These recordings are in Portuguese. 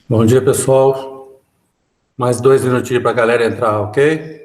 Bom dia, pessoal. Mais 2 minutinhos para a galera entrar, ok?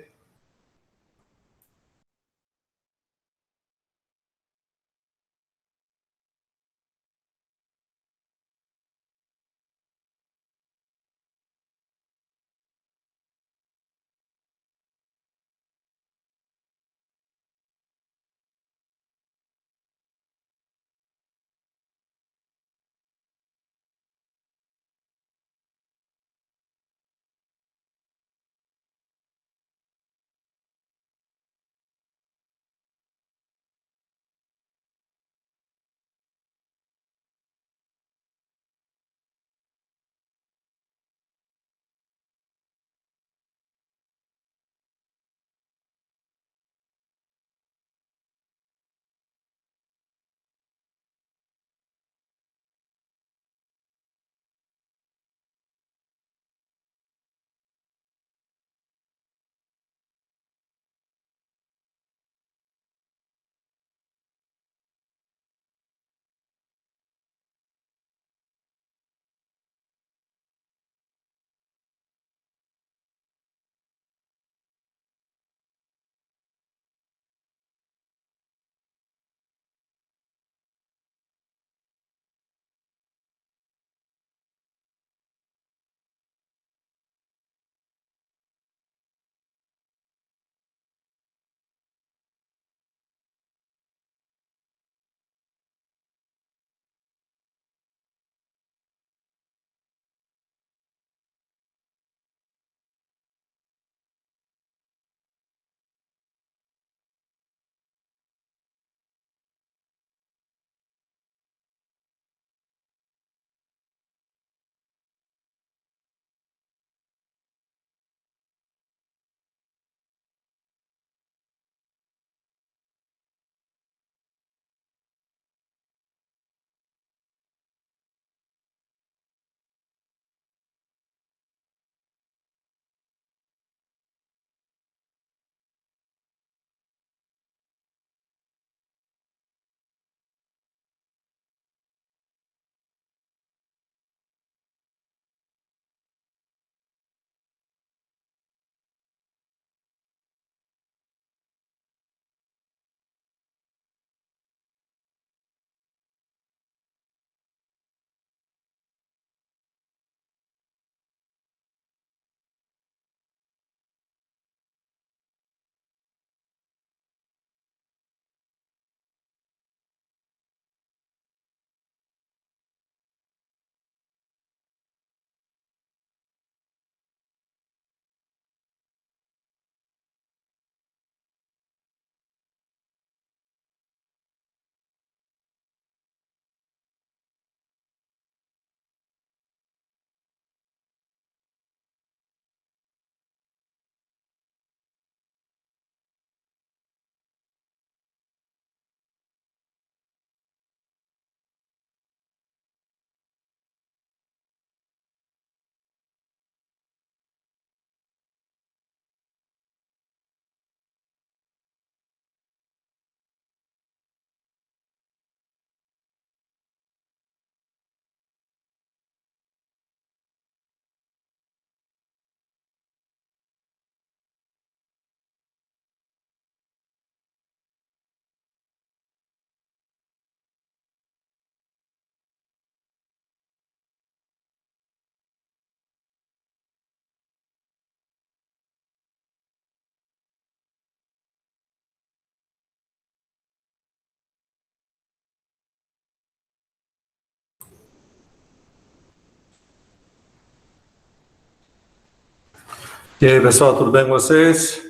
E aí, pessoal, tudo bem com vocês?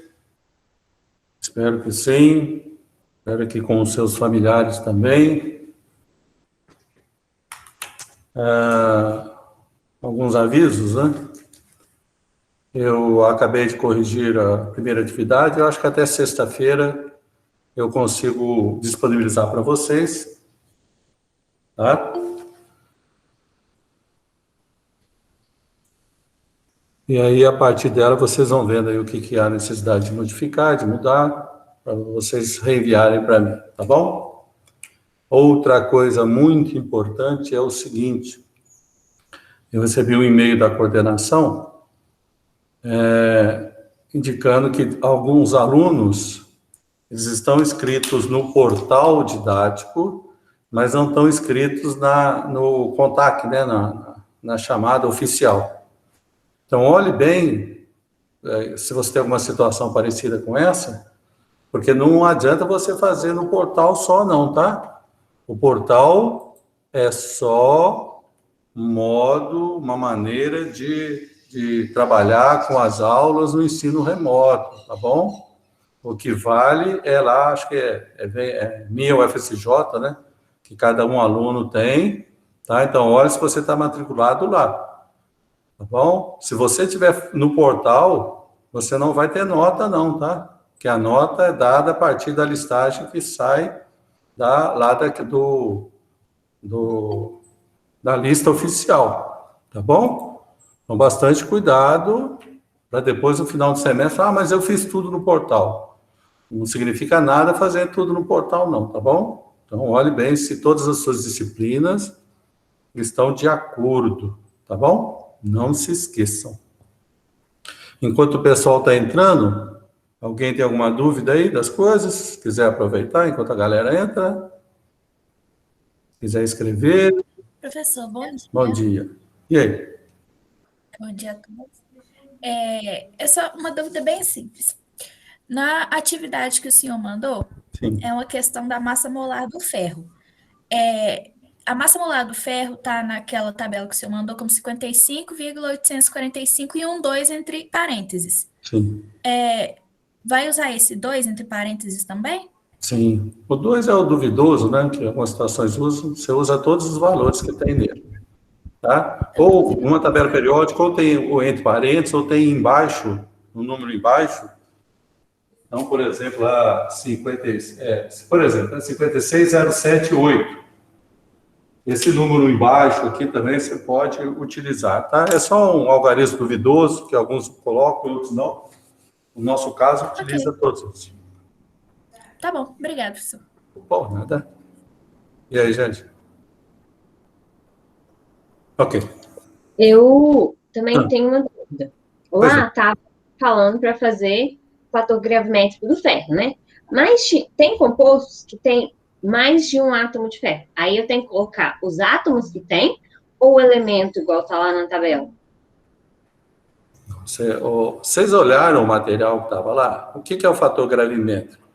Espero que sim. Espero que com os seus familiares também. Alguns avisos, né? Eu acabei de corrigir a primeira atividade. Eu acho que até sexta-feira eu consigo disponibilizar para vocês, tá? E aí, a partir dela, vocês vão vendo aí o que há necessidade de modificar, de mudar, para vocês reenviarem para mim, tá bom? Outra coisa muito importante é o seguinte: eu recebi um e-mail da coordenação indicando que alguns alunos eles estão inscritos no portal didático, mas não estão inscritos no contact, né, na chamada oficial. Então, olhe bem se você tem alguma situação parecida com essa, porque não adianta você fazer no portal só não, tá? O portal é só um modo, uma maneira de trabalhar com as aulas no ensino remoto, tá bom? O que vale é lá, acho que é minha UFSJ, né? Que cada aluno tem, tá? Então, olha se você está matriculado lá, tá bom? Se você estiver no portal, você não vai ter nota não, tá? Que a nota é dada a partir da listagem que sai da lista oficial, tá bom? Então, bastante cuidado para depois, no final do semestre, mas eu fiz tudo no portal. Não significa nada fazer tudo no portal, não, tá bom? Então, olhe bem se todas as suas disciplinas estão de acordo, tá bom? Não se esqueçam. Enquanto o pessoal está entrando, alguém tem alguma dúvida aí das coisas? Quiser aproveitar enquanto a galera entra? Quiser escrever? Professor, bom dia. Bom dia. E aí? Bom dia a todos. Essa é uma dúvida bem simples. Na atividade que o senhor mandou, Sim. é uma questão da massa molar do ferro. A massa molar do ferro está naquela tabela que o senhor mandou como 55,845 e 12 entre parênteses. Sim. Vai usar esse 2 entre parênteses também? Sim. O 2 é o duvidoso, né? Que algumas situações usam. Você usa todos os valores que tem nele. Tá? Ou uma tabela periódica, ou tem o entre parênteses, ou tem embaixo, um número embaixo. Então, por exemplo, por exemplo, 56078. Esse número embaixo aqui também você pode utilizar, tá? É só um algarismo duvidoso, que alguns colocam, outros não. No nosso caso, utiliza todos os. Tá bom, obrigado, professor. Bom, nada. E aí, gente? Ok. Eu também tenho uma dúvida. Lá estava falando para fazer fator gravimétrico do ferro, né? Mas tem compostos que tem mais de um átomo de ferro. Aí eu tenho que colocar os átomos que tem ou o elemento igual está lá na tabela? Vocês olharam o material que estava lá? O que é o fator gravimétrico?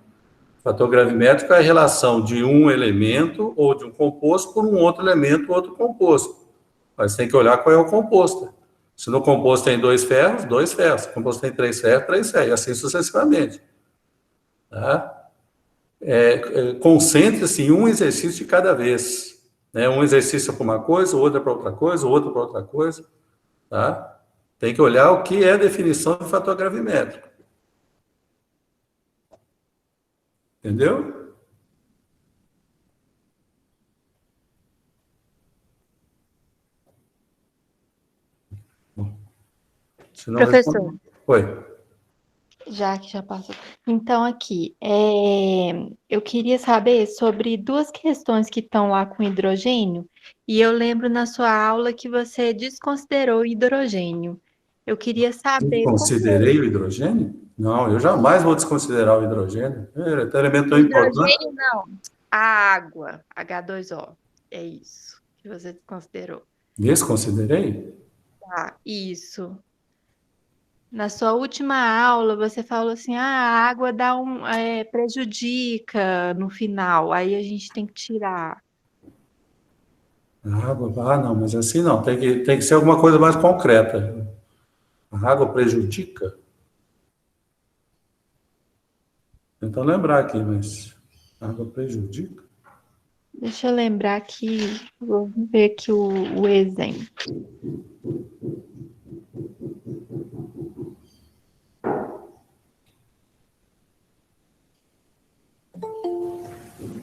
O fator gravimétrico é a relação de um elemento ou de um composto por um outro elemento ou outro composto. Mas tem que olhar qual é o composto. Se no composto tem 2 ferros, 2 ferros. Se no composto tem 3 ferros, 3 ferros. E assim sucessivamente. Tá? Concentre-se em um exercício de cada vez. Né? Um exercício para uma coisa, outro para outra coisa, outro para outra coisa. Tá? Tem que olhar o que é a definição de fator gravimétrico. Entendeu? Professor. Oi. Já que já passou. Então, aqui, eu queria saber sobre 2 questões que estão lá com hidrogênio, e eu lembro na sua aula que você desconsiderou o hidrogênio. Eu queria saber... Desconsiderei o hidrogênio? Não, eu jamais vou desconsiderar o hidrogênio. É um elemento tão importante. Hidrogênio, não. A água, H2O. É isso que você desconsiderou. Desconsiderei? Ah, isso. Na sua última aula, você falou assim, a água prejudica no final, aí a gente tem que tirar. A água, não, mas assim não, tem que ser alguma coisa mais concreta. A água prejudica? Tentando lembrar aqui, mas a água prejudica? Deixa eu lembrar aqui, vou ver aqui o exemplo.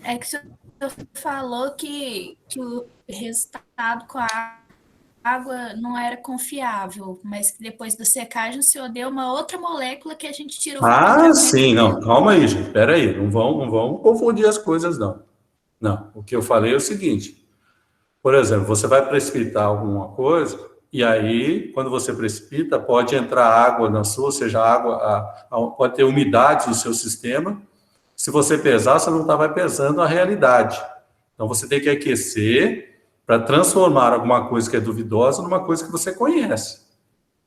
É que o senhor falou que o resultado com a água não era confiável, mas que depois da secagem o senhor deu uma outra molécula que a gente tirou. Sim, não, calma aí, gente, peraí, não vão confundir as coisas, não. Não, o que eu falei é o seguinte, por exemplo, você vai precipitar alguma coisa, E aí, quando você precipita, pode entrar água na sua, ou seja, pode ter umidade no seu sistema. Se você pesar, você não estava pesando a realidade. Então, você tem que aquecer para transformar alguma coisa que é duvidosa numa coisa que você conhece.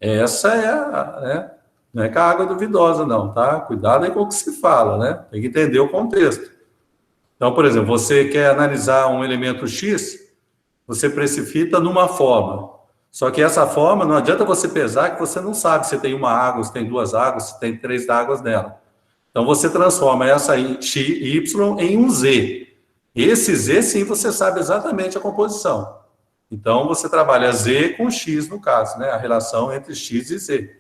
Essa é não é que a água é duvidosa, não, tá? Cuidado aí com o que se fala, né? Tem que entender o contexto. Então, por exemplo, você quer analisar um elemento X, você precipita numa forma. Só que essa forma, não adianta você pesar, que você não sabe se tem uma água, se tem duas águas, se tem 3 águas nela. Então, você transforma essa Y em um Z. Esse Z, sim, você sabe exatamente a composição. Então, você trabalha Z com X, no caso, né? A relação entre X e Z.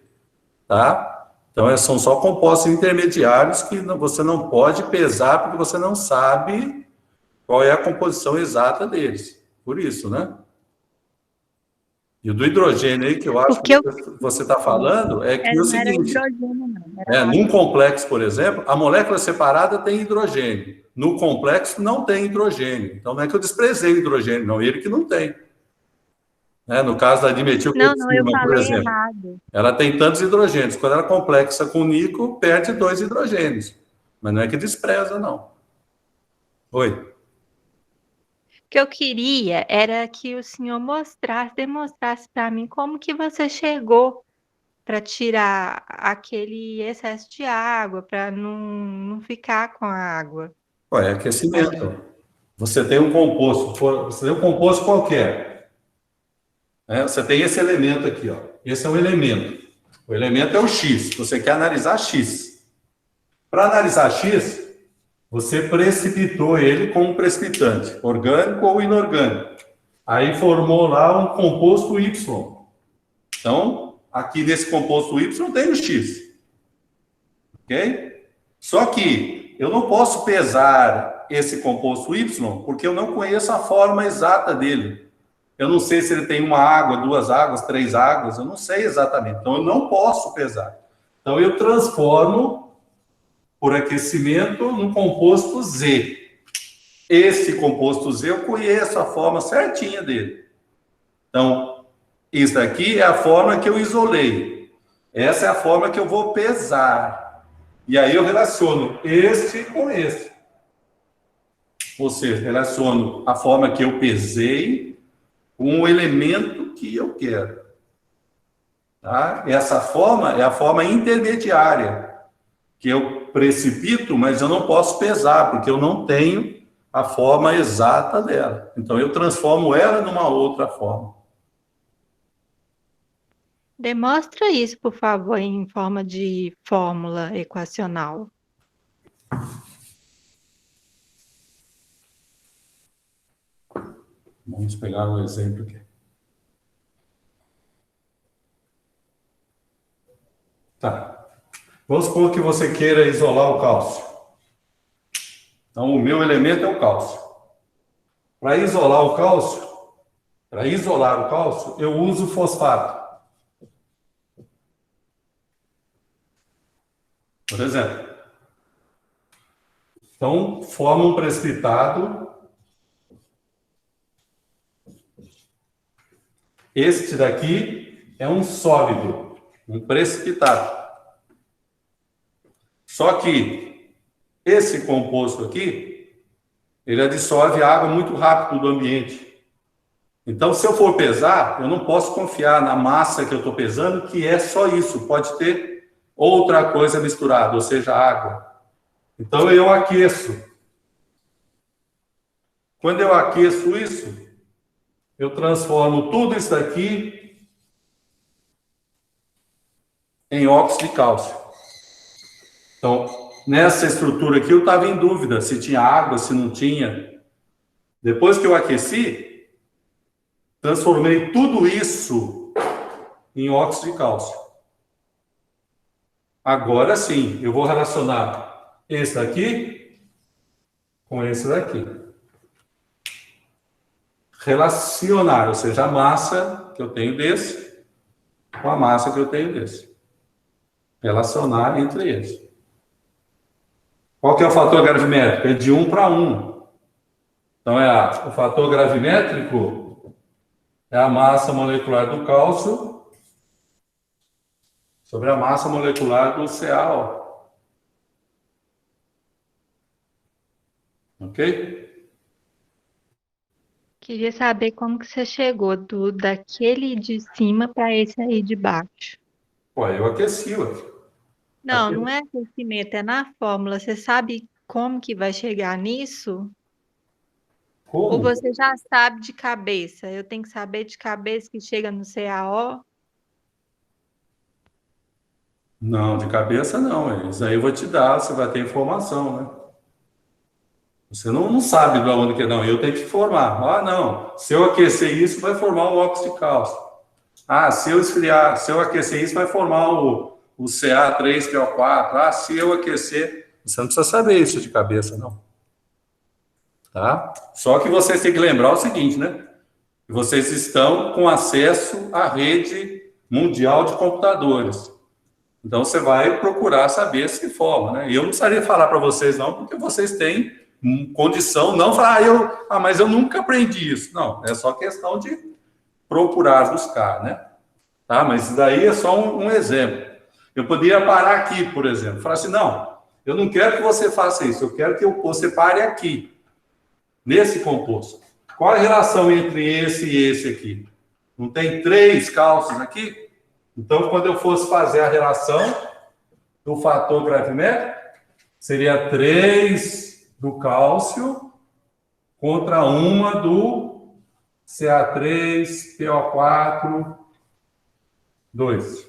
Tá? Então, são só compostos intermediários que você não pode pesar, porque você não sabe qual é a composição exata deles. Por isso, né? E o do hidrogênio aí, que eu acho que você está falando, é que é o seguinte, num complexo, por exemplo, a molécula separada tem hidrogênio. No complexo não tem hidrogênio. Então, não é que eu desprezei o hidrogênio, não, ele que não tem. No caso da dimetilcloroquina, por exemplo, errado. Ela tem tantos hidrogênios. Quando ela é complexa com níquel, perde 2 hidrogênios. Mas não é que despreza, não. Oi. O que eu queria era que o senhor demonstrasse para mim como que você chegou para tirar aquele excesso de água, para não ficar com a água. É aquecimento. Você tem um composto qualquer. Você tem esse elemento aqui, ó. Esse é um elemento. O elemento é o X. Você quer analisar X. Para analisar X, você precipitou ele com um precipitante, orgânico ou inorgânico. Aí formou lá um composto Y. Então, aqui nesse composto Y tem o X. Ok? Só que eu não posso pesar esse composto Y porque eu não conheço a forma exata dele. Eu não sei se ele tem uma água, 2 águas, 3 águas, eu não sei exatamente. Então, eu não posso pesar. Então, eu transformo, por aquecimento, num composto Z. Esse composto Z, eu conheço a forma certinha dele. Então, isso daqui é a forma que eu isolei. Essa é a forma que eu vou pesar. E aí eu relaciono este com esse. Ou seja, relaciono a forma que eu pesei com o elemento que eu quero. Tá? Essa forma é a forma intermediária, que eu precipito, mas eu não posso pesar, porque eu não tenho a forma exata dela. Então, eu transformo ela numa outra forma. Demonstra isso, por favor, em forma de fórmula equacional. Vamos pegar um exemplo aqui. Tá. Vamos supor que você queira isolar o cálcio. Então, o meu elemento é o cálcio. Para isolar o cálcio, eu uso fosfato. Por exemplo. Então, forma um precipitado. Este daqui é um sólido, um precipitado. Só que esse composto aqui, ele dissolve água muito rápido do ambiente. Então, se eu for pesar, eu não posso confiar na massa que eu estou pesando, que é só isso. Pode ter outra coisa misturada, ou seja, água. Então, eu aqueço. Quando eu aqueço isso, eu transformo tudo isso daqui em óxido de cálcio. Então, nessa estrutura aqui, eu estava em dúvida se tinha água, se não tinha. Depois que eu aqueci, transformei tudo isso em óxido de cálcio. Agora sim, eu vou relacionar esse daqui com esse daqui. Relacionar, ou seja, a massa que eu tenho desse com a massa que eu tenho desse. Relacionar entre eles. Qual que é o fator gravimétrico? É de 1 para 1. Então, o fator gravimétrico é a massa molecular do cálcio sobre a massa molecular do CaO. Ok? Queria saber como que você chegou daquele de cima para esse aí de baixo. Pô, eu aqueci, ué. Não, não é aquecimento, é na fórmula. Você sabe como que vai chegar nisso? Ou Como? você já sabe de cabeça? Eu tenho que saber de cabeça que chega no CaO? Não, de cabeça não. Isso aí eu vou te dar, você vai ter informação, né? Você não sabe de onde que é, não. Eu tenho que informar. Ah, não. Se eu aquecer isso, vai formar o óxido de cálcio. Ah, se eu esfriar, se eu aquecer isso, vai formar o Ca3PO4. Ah, se eu aquecer. Você não precisa saber isso de cabeça, não. Tá? Só que vocês têm que lembrar o seguinte, né? Vocês estão com acesso à rede mundial de computadores. Então, você vai procurar saber se forma, né? E eu não precisaria falar para vocês, não, porque vocês têm condição, não falar, mas eu nunca aprendi isso. Não, é só questão de procurar buscar, né? Tá? Mas isso daí é só um exemplo. Eu poderia parar aqui, por exemplo, falar assim, não, eu não quero que você faça isso, eu quero que você pare aqui, nesse composto. Qual a relação entre esse e esse aqui? Não tem 3 cálcios aqui? Então, quando eu fosse fazer a relação do fator gravimétrico, seria 3 do cálcio contra 1 do Ca3PO4, 2.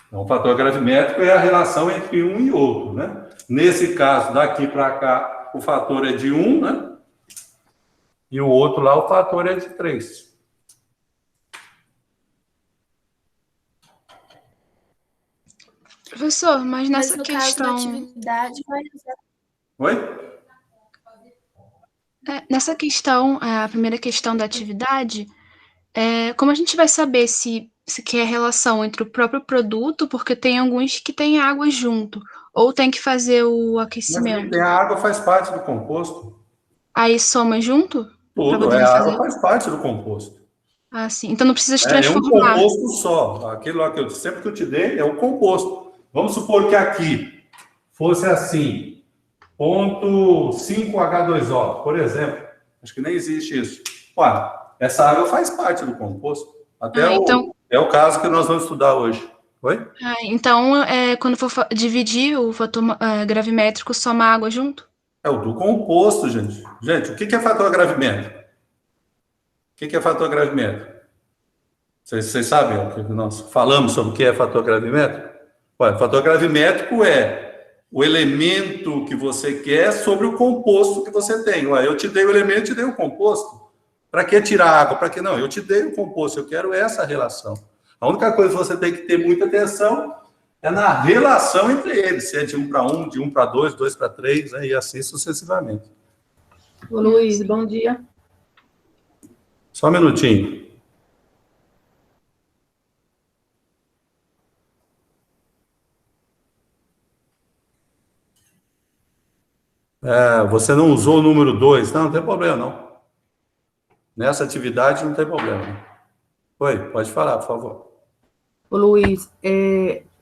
Então, o fator gravimétrico é a relação entre um e outro, né? Nesse caso, daqui para cá, o fator é de 1, né? E o outro lá, o fator é de 3. Professor, mas Mas nessa no caso da questão, atividade, vai usar. Oi? nessa questão, a primeira questão da atividade, como a gente vai saber se quer relação entre o próprio produto, porque tem alguns que tem água junto, ou tem que fazer o aquecimento? A água faz parte do composto. Aí soma junto? Para Tudo, poder a água fazer? faz parte do composto. Ah, sim. Então não precisa de É um transformar. composto só. Aquilo lá que eu sempre que eu te dei é um composto. Vamos supor que aqui fosse assim, ponto 5H2O, por exemplo. Acho que nem existe isso. Ué, essa água faz parte do composto. Até Então, é o caso que nós vamos estudar hoje. Oi? então quando for dividir o fator gravimétrico, soma água junto? É o do composto, gente. Gente, o que é fator gravimétrico? O que é fator gravimétrico? Vocês sabem o que nós falamos sobre o que é fator gravimétrico? Olha, fator gravimétrico é o elemento que você quer sobre o composto que você tem. Ué, eu te dei o elemento, eu te dei o composto. Para que tirar água? Para que não? Eu te dei o composto, eu quero essa relação. A única coisa que você tem que ter muita atenção é na relação entre eles, se é de 1 para 1, de 1 para 2, 2 para 3, né, e assim sucessivamente. Ô, Luiz, bom dia. Só um minutinho. Você não usou o número 2. Não tem problema, não. Nessa atividade não tem problema. Oi, pode falar, por favor. Ô, Luiz,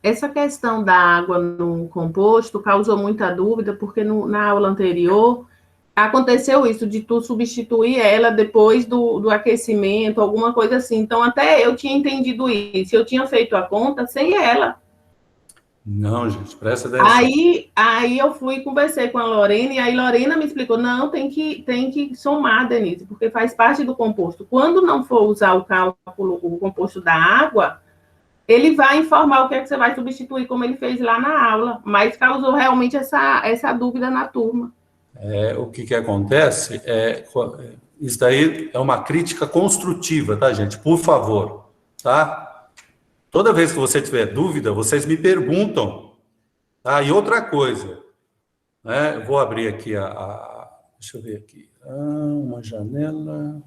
essa questão da água no composto causou muita dúvida, porque na aula anterior aconteceu isso, de tu substituir ela depois do aquecimento, alguma coisa assim. Então, até eu tinha entendido isso. Eu tinha feito a conta sem ela. Não, gente, presta atenção. Aí eu fui e conversei com a Lorena, e aí Lorena me explicou, não, tem que somar, Denise, porque faz parte do composto. Quando não for usar o cálculo, o composto da água, ele vai informar o que é que você vai substituir, como ele fez lá na aula, mas causou realmente essa dúvida na turma. O que acontece isso daí é uma crítica construtiva, tá, gente? Por favor, tá? Toda vez que você tiver dúvida, vocês me perguntam. Tá? E outra coisa, né? Eu vou abrir aqui deixa eu ver aqui. Uma janela,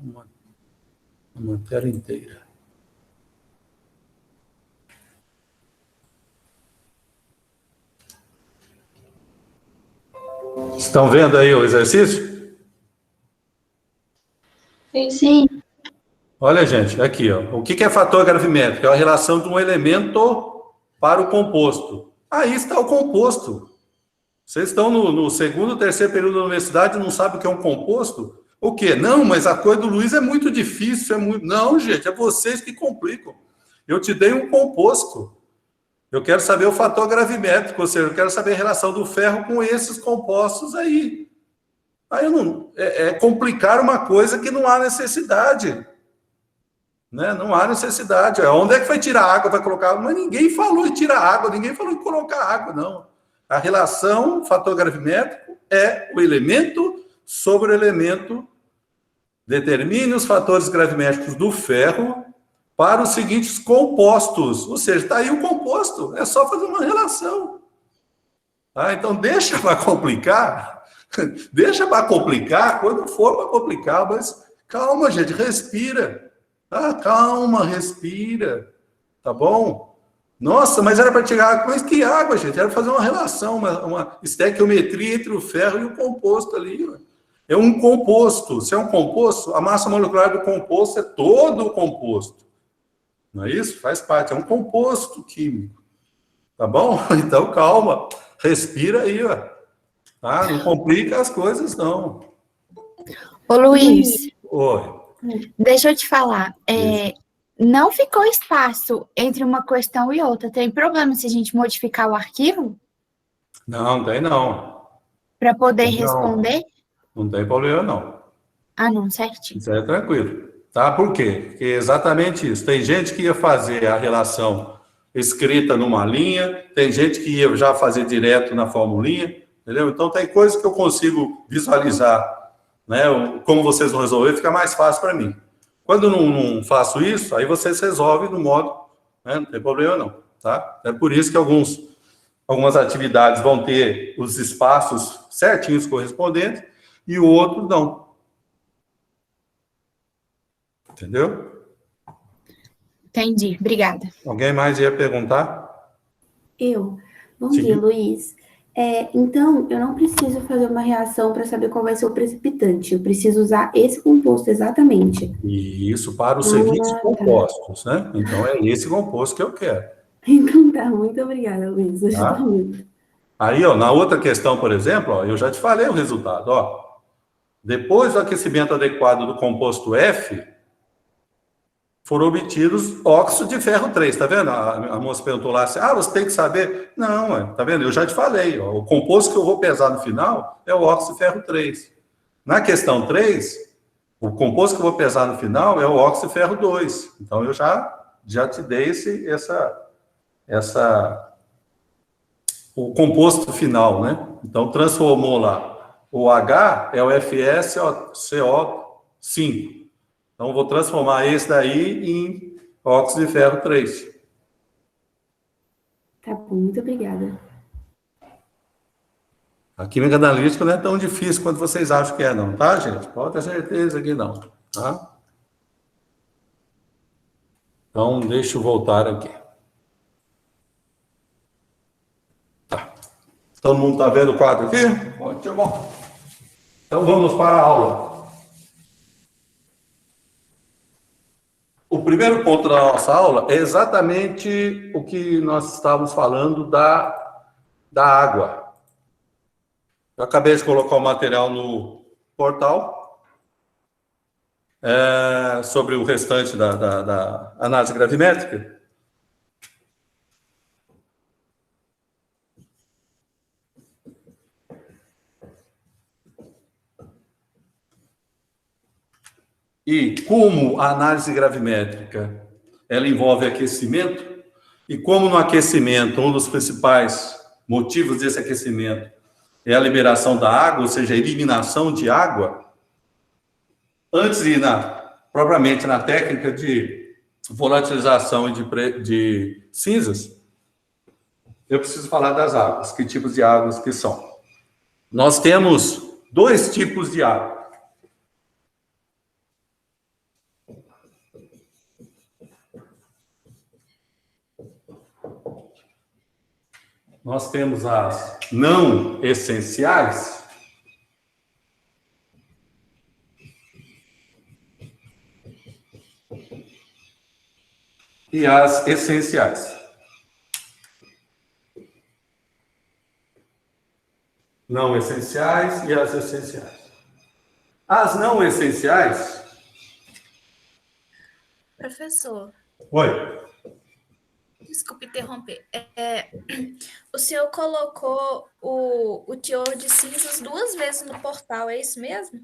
uma tela inteira. Estão vendo aí o exercício? Sim. Olha, gente, aqui, ó. O que é fator gravimétrico? É a relação de um elemento para o composto. Aí está o composto. Vocês estão no segundo, terceiro período da universidade e não sabem o que é um composto? O quê? Não, mas a coisa do Luiz é muito difícil. Não, gente, é vocês que complicam. Eu te dei um composto. Eu quero saber o fator gravimétrico, ou seja, eu quero saber a relação do ferro com esses compostos aí. Aí não, é complicar uma coisa que não há necessidade. Né? Não há necessidade. Onde é que vai tirar água, vai colocar água? Mas ninguém falou em tirar água, ninguém falou em colocar água, não. A relação fator gravimétrico é o elemento sobre o elemento. Determine os fatores gravimétricos do ferro para os seguintes compostos. Ou seja, está aí o composto. É só fazer uma relação. Então, deixa para complicar. Deixa para complicar quando for para complicar. Mas calma, gente. Respira. Calma, respira. Tá bom? Nossa, mas era para tirar água. Mas que água, gente? Era para fazer uma relação, uma estequiometria entre o ferro e o composto ali. É um composto. Se é um composto, a massa molecular do composto é todo o composto. Não é isso? Faz parte. É um composto químico. Tá bom? Então, calma. Respira aí, ó. Tá? Não complica as coisas, não. Ô, Luiz, Oi. deixa eu te falar. Não ficou espaço entre uma questão e outra. Tem problema se a gente modificar o arquivo Não, tem não. para poder Não. responder? Não tem problema, não. Ah, não, certinho. Isso é tranquilo. Tá? Por quê? Porque é exatamente isso. Tem gente que ia fazer a relação escrita numa linha, tem gente que ia já fazer direto na formulinha, entendeu? Então, tem coisas que eu consigo visualizar, né? Como vocês vão resolver, fica mais fácil para mim. Quando não faço isso, aí vocês resolvem no modo, né? Não tem problema não, tá? É por isso que algumas atividades vão ter os espaços certinhos correspondentes e o outro não. Entendeu? Entendi, obrigada. Alguém mais ia perguntar? Eu. Bom Sim. dia, Luiz. Então, eu não preciso fazer uma reação para saber qual vai ser o precipitante. Eu preciso usar esse composto exatamente. E isso para os seguintes compostos, né? Então, é esse composto que eu quero. Então tá, muito obrigada, Luiz. Tá? Ajuda muito. Aí, ó, na outra questão, por exemplo, ó, eu já te falei o resultado. Ó. Depois do aquecimento adequado do composto F, foram obtidos óxido de ferro 3, tá vendo? A moça perguntou lá assim, você tem que saber. Não, tá vendo? Eu já te falei, ó, o composto que eu vou pesar no final é o óxido de ferro 3. Na questão 3, o composto que eu vou pesar no final é o óxido de ferro 2. Então, eu já te dei o composto final, né? Então, transformou lá. O H é o FeSO5. Então, vou transformar esse daí em óxido de ferro 3. Tá bom, muito obrigada. A química analítica não é tão difícil quanto vocês acham que é, não, tá, gente? Pode ter certeza que não, tá? Então, deixa eu voltar aqui. Tá. Todo mundo está vendo o quadro aqui? Ótimo. Então, vamos para a aula. O primeiro ponto da nossa aula é exatamente o que nós estávamos falando da água. Eu acabei de colocar o material no portal sobre o restante da análise gravimétrica. E como a análise gravimétrica ela envolve aquecimento, e como no aquecimento, um dos principais motivos desse aquecimento é a liberação da água, ou seja, a eliminação de água, antes de ir propriamente na técnica de volatilização e de cinzas, eu preciso falar das águas, que tipos de águas que são. Nós temos 2 tipos de água. Nós temos as não essenciais. e as essenciais. Não essenciais e as essenciais. As não essenciais... Professor, Oi. desculpe interromper. O senhor colocou o teor de cinzas 2 vezes no portal, é isso mesmo?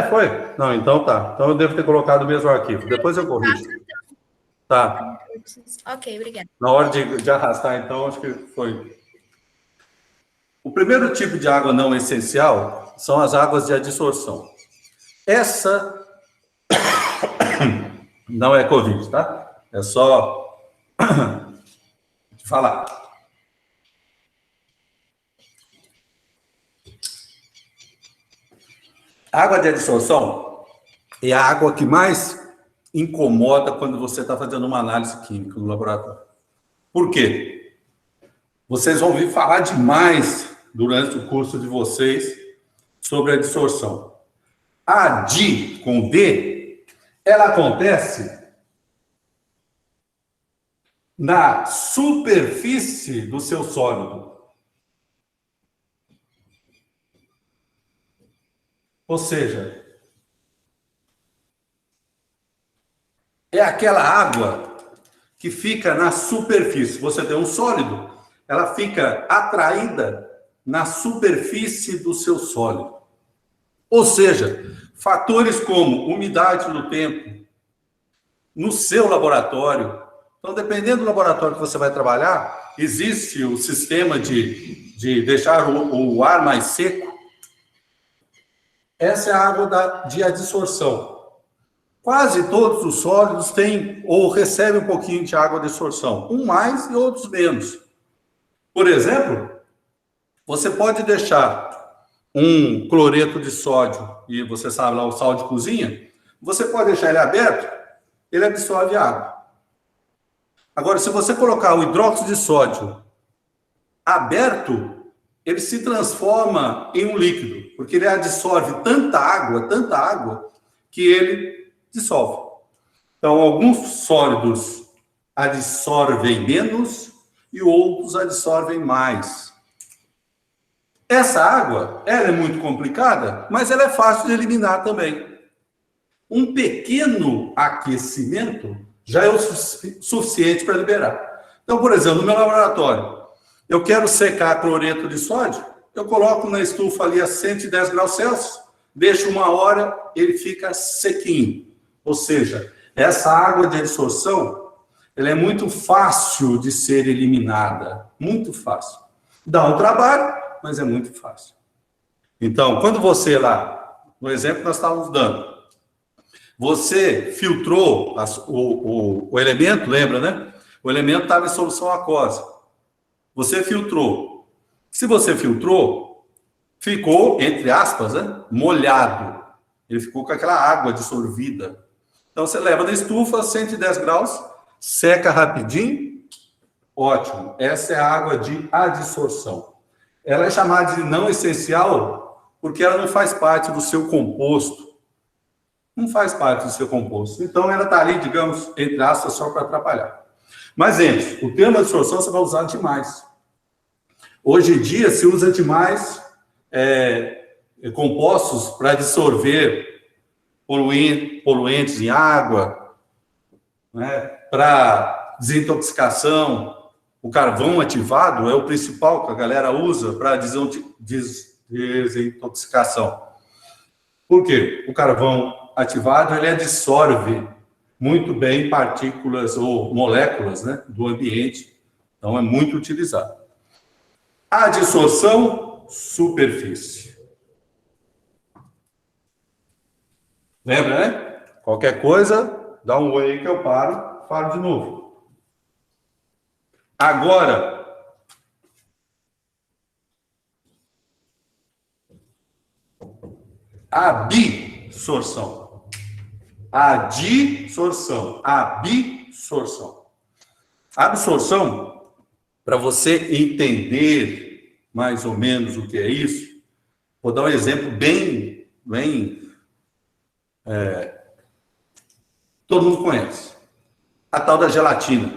Foi? Não, então tá. Então eu devo ter colocado o mesmo arquivo. Depois eu corrijo. Tá. Ok, obrigada. Na hora de arrastar, então, acho que foi. O primeiro tipo de água não essencial são as águas de adsorção. Essa não é Covid, tá? É só falar. A água de adsorção é a água que mais incomoda quando você está fazendo uma análise química no laboratório. Por quê? Vocês vão ouvir falar demais durante o curso de vocês sobre a adsorção. A DI com D, ela acontece na superfície do seu sólido. Ou seja, é aquela água que fica na superfície. Você tem um sólido, ela fica atraída na superfície do seu sólido. Ou seja, fatores como umidade no tempo, no seu laboratório. Então, dependendo do laboratório que você vai trabalhar, existe o sistema de deixar o ar mais seco. Essa é a água de adsorção. Quase todos os sólidos têm ou recebem um pouquinho de água de adsorção, um mais e outros menos. Por exemplo, você pode deixar um cloreto de sódio, e você sabe lá o sal de cozinha, você pode deixar ele aberto, ele absorve água. Agora, se você colocar o hidróxido de sódio aberto, ele se transforma em um líquido, porque ele absorve tanta água, que ele dissolve. Então, alguns sólidos absorvem menos e outros absorvem mais. Essa água, ela é muito complicada, mas ela é fácil de eliminar também. Um pequeno aquecimento já é o suficiente para liberar. Então, por exemplo, no meu laboratório, eu quero secar cloreto de sódio, eu coloco na estufa ali a 110 graus Celsius, deixo 1 hora, ele fica sequinho. Ou seja, essa água de adsorção, ela é muito fácil de ser eliminada. Muito fácil. Dá um trabalho, mas é muito fácil. Então, quando você lá, no exemplo que nós estávamos dando, você filtrou o elemento, lembra, né? O elemento estava em solução aquosa. Você filtrou. Se você filtrou, ficou, entre aspas, né, molhado. Ele ficou com aquela água dissolvida. Então, você leva na estufa, 110 graus, seca rapidinho. Ótimo. Essa é a água de adsorção. Ela é chamada de não essencial porque ela não faz parte do seu composto. Não faz parte do seu composto. Então, ela está ali, digamos, entre aspas, só para atrapalhar. Mas, gente, o termo adsorção você vai usar demais. Hoje em dia, se usa demais compostos para dissolver poluentes em água, né, para desintoxicação. O carvão ativado é o principal que a galera usa para desintoxicação. Por quê? O carvão ativado, ele absorve muito bem partículas ou moléculas, né, do ambiente. Então, é muito utilizado. A adsorção, superfície. Lembra, né? Qualquer coisa, dá um oi aí que eu falo de novo. Agora, a absorção. A adsorção, a absorção. A absorção, para você entender mais ou menos o que é isso, vou dar um exemplo bem todo mundo conhece. A tal da gelatina.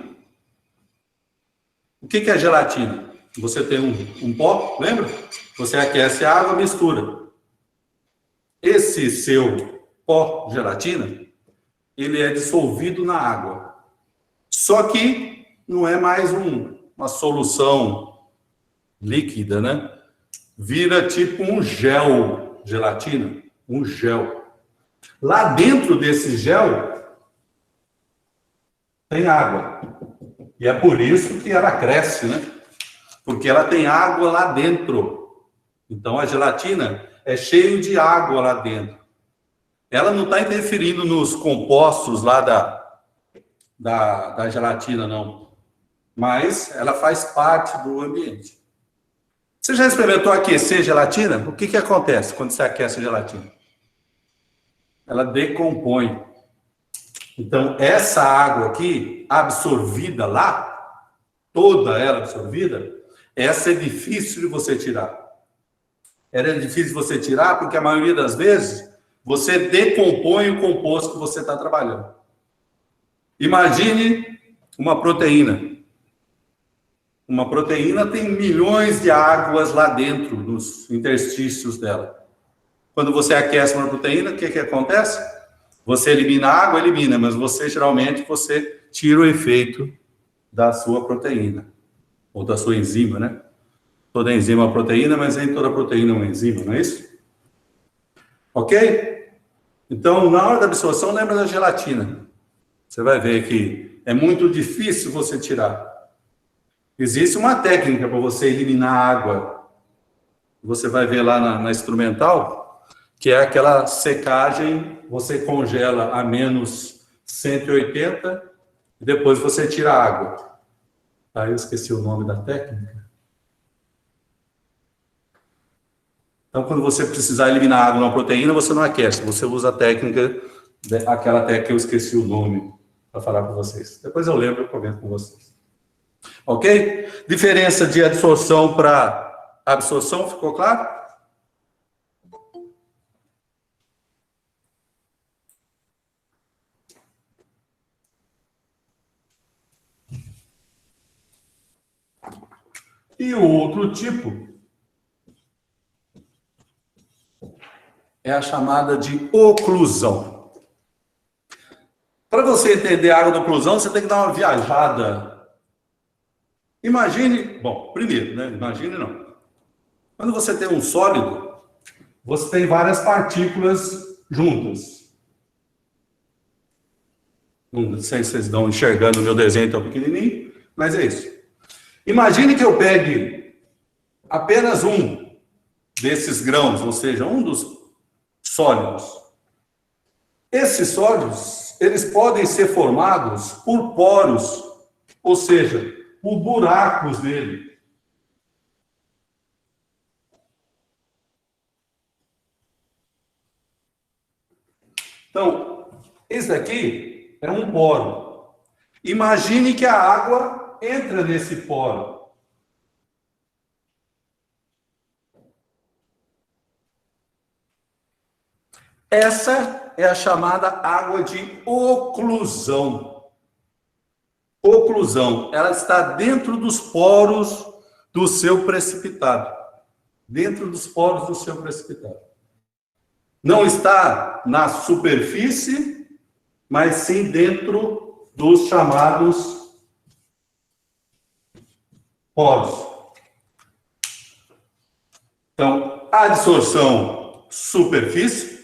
O que é gelatina? Você tem um pó, lembra? Você aquece a água, mistura. Esse seu pó gelatina, ele é dissolvido na água. Só que não é mais uma solução líquida, né? Vira tipo um gel, gelatina, um gel. Lá dentro desse gel tem água. E é por isso que ela cresce, né? Porque ela tem água lá dentro. Então a gelatina é cheia de água lá dentro. Ela não está interferindo nos compostos lá da gelatina, não. Mas ela faz parte do ambiente. Você já experimentou aquecer gelatina? O que acontece quando você aquece a gelatina? Ela decompõe. Então, essa água aqui, absorvida lá, toda ela absorvida, essa é difícil de você tirar. Ela é difícil de você tirar porque a maioria das vezes você decompõe o composto que você está trabalhando. Imagine uma proteína. Uma proteína tem milhões de águas lá dentro, nos interstícios dela. Quando você aquece uma proteína, o que acontece? Você elimina a água, elimina, mas geralmente você tira o efeito da sua proteína, ou da sua enzima, né? Toda enzima é uma proteína, mas nem toda proteína é uma enzima, não é isso? Ok? Então, na hora da absorção, lembra da gelatina. Você vai ver que é muito difícil você tirar. Existe uma técnica para você eliminar a água. Você vai ver lá na instrumental, que é aquela secagem, você congela a menos 180 e depois você tira a água. Aí eu esqueci o nome da técnica. Então, quando você precisar eliminar água numa proteína, você não aquece, você usa a técnica, aquela técnica que eu esqueci o nome para falar com vocês. Depois eu lembro e comento com vocês. Ok? Diferença de adsorção para absorção, ficou claro? E o outro tipo é a chamada de oclusão. Para você entender a água da oclusão, você tem que dar uma viajada. Imagine, bom, primeiro, né? Imagine não. Quando você tem um sólido, você tem várias partículas juntas. Não sei se vocês estão enxergando o meu desenho tão pequenininho, mas é isso. Imagine que eu pegue apenas um desses grãos, ou seja, um dos sólidos. Esses sólidos, eles podem ser formados por poros, ou seja, por buracos nele. Então, esse daqui é um poro. Imagine que a água entra nesse poro. Essa é a chamada água de oclusão. Oclusão, ela está dentro dos poros do seu precipitado. Dentro dos poros do seu precipitado. Não está na superfície, mas sim dentro dos chamados poros. Então, adsorção, superfície,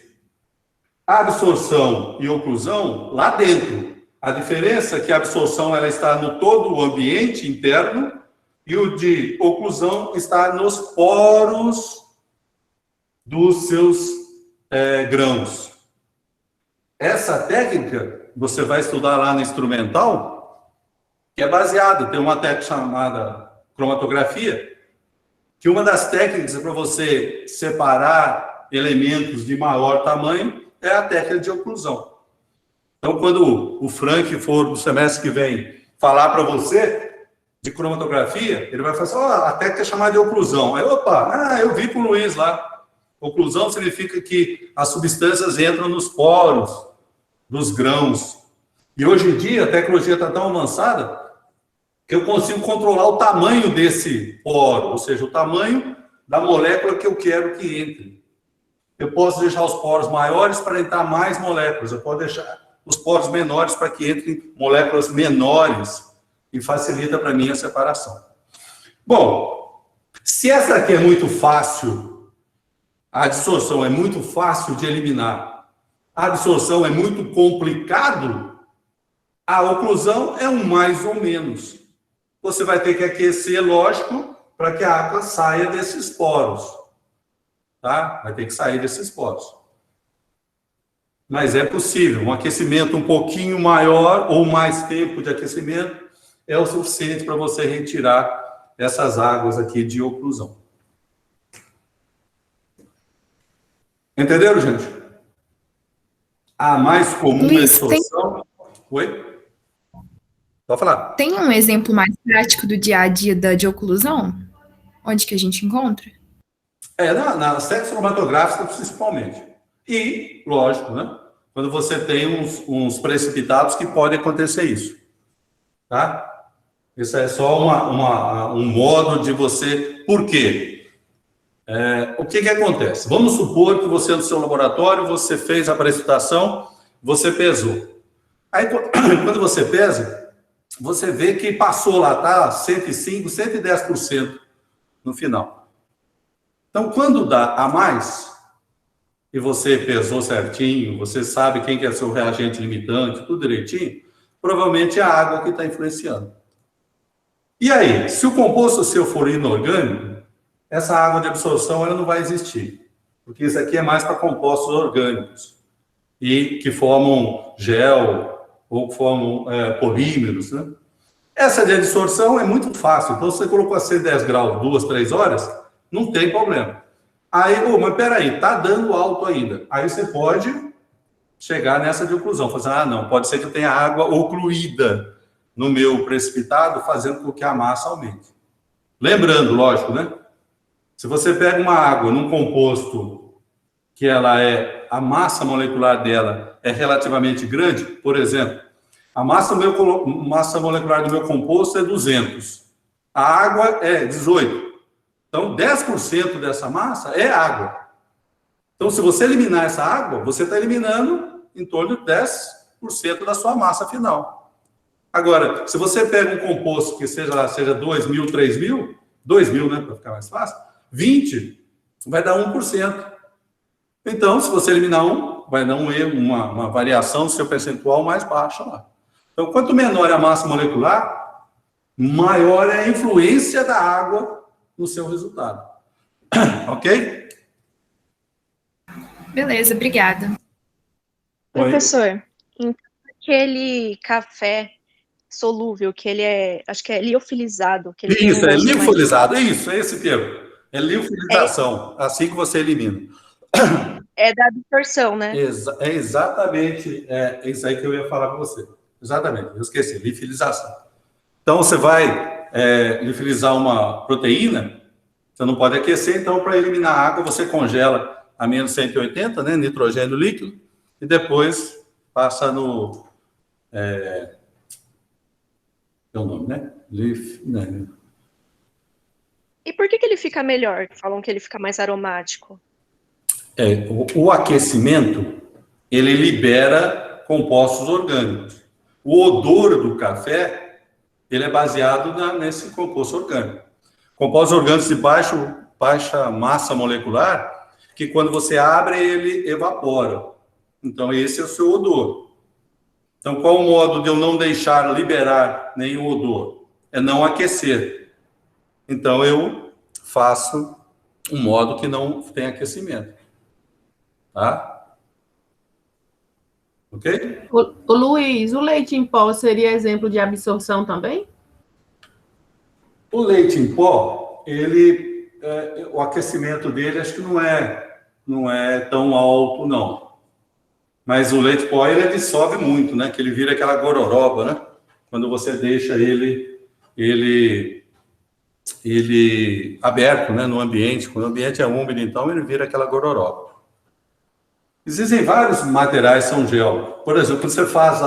absorção e oclusão lá dentro. A diferença é que a absorção ela está no todo o ambiente interno e o de oclusão está nos poros dos seus grãos. Essa técnica você vai estudar lá no instrumental, que é baseada, tem uma técnica chamada cromatografia, que uma das técnicas para você separar elementos de maior tamanho é a técnica de oclusão. Então, quando o Frank for no semestre que vem falar para você de cromatografia, ele vai falar assim, a técnica é chamada de oclusão. Aí, eu vi com o Luiz lá. Oclusão significa que as substâncias entram nos poros dos grãos E hoje em dia a tecnologia está tão avançada que eu consigo controlar o tamanho desse poro, ou seja, o tamanho da molécula que eu quero que entre. Eu posso deixar os poros maiores para entrar mais moléculas, eu posso deixar os poros menores para que entrem moléculas menores e facilita para mim a separação. Bom, se essa aqui é muito fácil, a adsorção é muito fácil de eliminar, a adsorção é muito complicado, a oclusão é um mais ou menos. Você vai ter que aquecer, lógico, para que a água saia desses poros. Tá? Vai ter que sair desses poros. Mas é possível. Um aquecimento um pouquinho maior ou mais tempo de aquecimento é o suficiente para você retirar essas águas aqui de oclusão. Entenderam, gente? A mais comum é a distorção. Oi? Pode falar. Tem um exemplo mais prático do dia a dia de oclusão? Onde que a gente encontra? Nas séries cromatográficas, principalmente. E, lógico, né? Quando você tem uns precipitados que pode acontecer isso. Tá? Isso é só um modo de você... Por quê? O que acontece? Vamos supor que você, no seu laboratório, você fez a precipitação, você pesou. Aí, quando você pesa, você vê que passou lá, tá? 105%, 110% no final. Então, quando dá a mais, e você pesou certinho, você sabe quem que é seu reagente limitante, tudo direitinho, provavelmente é a água que está influenciando. E aí, se o composto seu for inorgânico, essa água de absorção ela não vai existir, porque isso aqui é mais para compostos orgânicos, e que formam gel, ou formam polímeros, né? Essa de adsorção é muito fácil. Então, se você colocou a 110 graus 2, 3 horas, não tem problema. Aí, mas peraí, tá dando alto ainda. Aí você pode chegar nessa de oclusão. Fazer, não, pode ser que eu tenha água ocluída no meu precipitado, fazendo com que a massa aumente. Lembrando, lógico, né? Se você pega uma água num composto que a massa molecular dela é relativamente grande, por exemplo, a massa molecular do meu composto é 200. A água é 18. Então, 10% dessa massa é água. Então, se você eliminar essa água, você está eliminando em torno de 10% da sua massa final. Agora, se você pega um composto que seja 2.000, 3.000, 2.000, né, para ficar mais fácil, 20, vai dar 1%. Então, se você eliminar vai dar uma variação do seu percentual mais baixa lá. Então, quanto menor é a massa molecular, maior é a influência da água no seu resultado. Ok? Beleza, obrigada. Oi? Professor, então aquele café solúvel, que ele acho que é liofilizado. Que ele Isso, é liofilizado, isso, é esse termo. É liofilização, assim que você elimina. É da absorção, né? É exatamente isso aí que eu ia falar para você. Exatamente, eu esqueci, liofilização. Então, você vai liofilizar uma proteína, você não pode aquecer, então, para eliminar a água, você congela a menos 180, né, nitrogênio líquido, e depois passa no... é o nome, né? E por que ele fica melhor? Falam que ele fica mais aromático. O aquecimento, ele libera compostos orgânicos. O odor do café, ele é baseado nesse composto orgânico. Compostos orgânicos de baixa massa molecular, que quando você abre, ele evapora. Então, esse é o seu odor. Então, qual o modo de eu não deixar liberar nenhum odor? É não aquecer. Então, eu faço um modo que não tem aquecimento. Tá? Ok? Ô, Luiz, o leite em pó seria exemplo de absorção também? O leite em pó, o aquecimento dele acho que não é tão alto, não. Mas o leite em pó, ele dissolve muito, né? Que ele vira aquela gororoba, né? Quando você deixa ele aberto, né? No ambiente. Quando o ambiente é úmido, então, ele vira aquela gororoba. Existem vários materiais que são gel. Por exemplo, quando você faz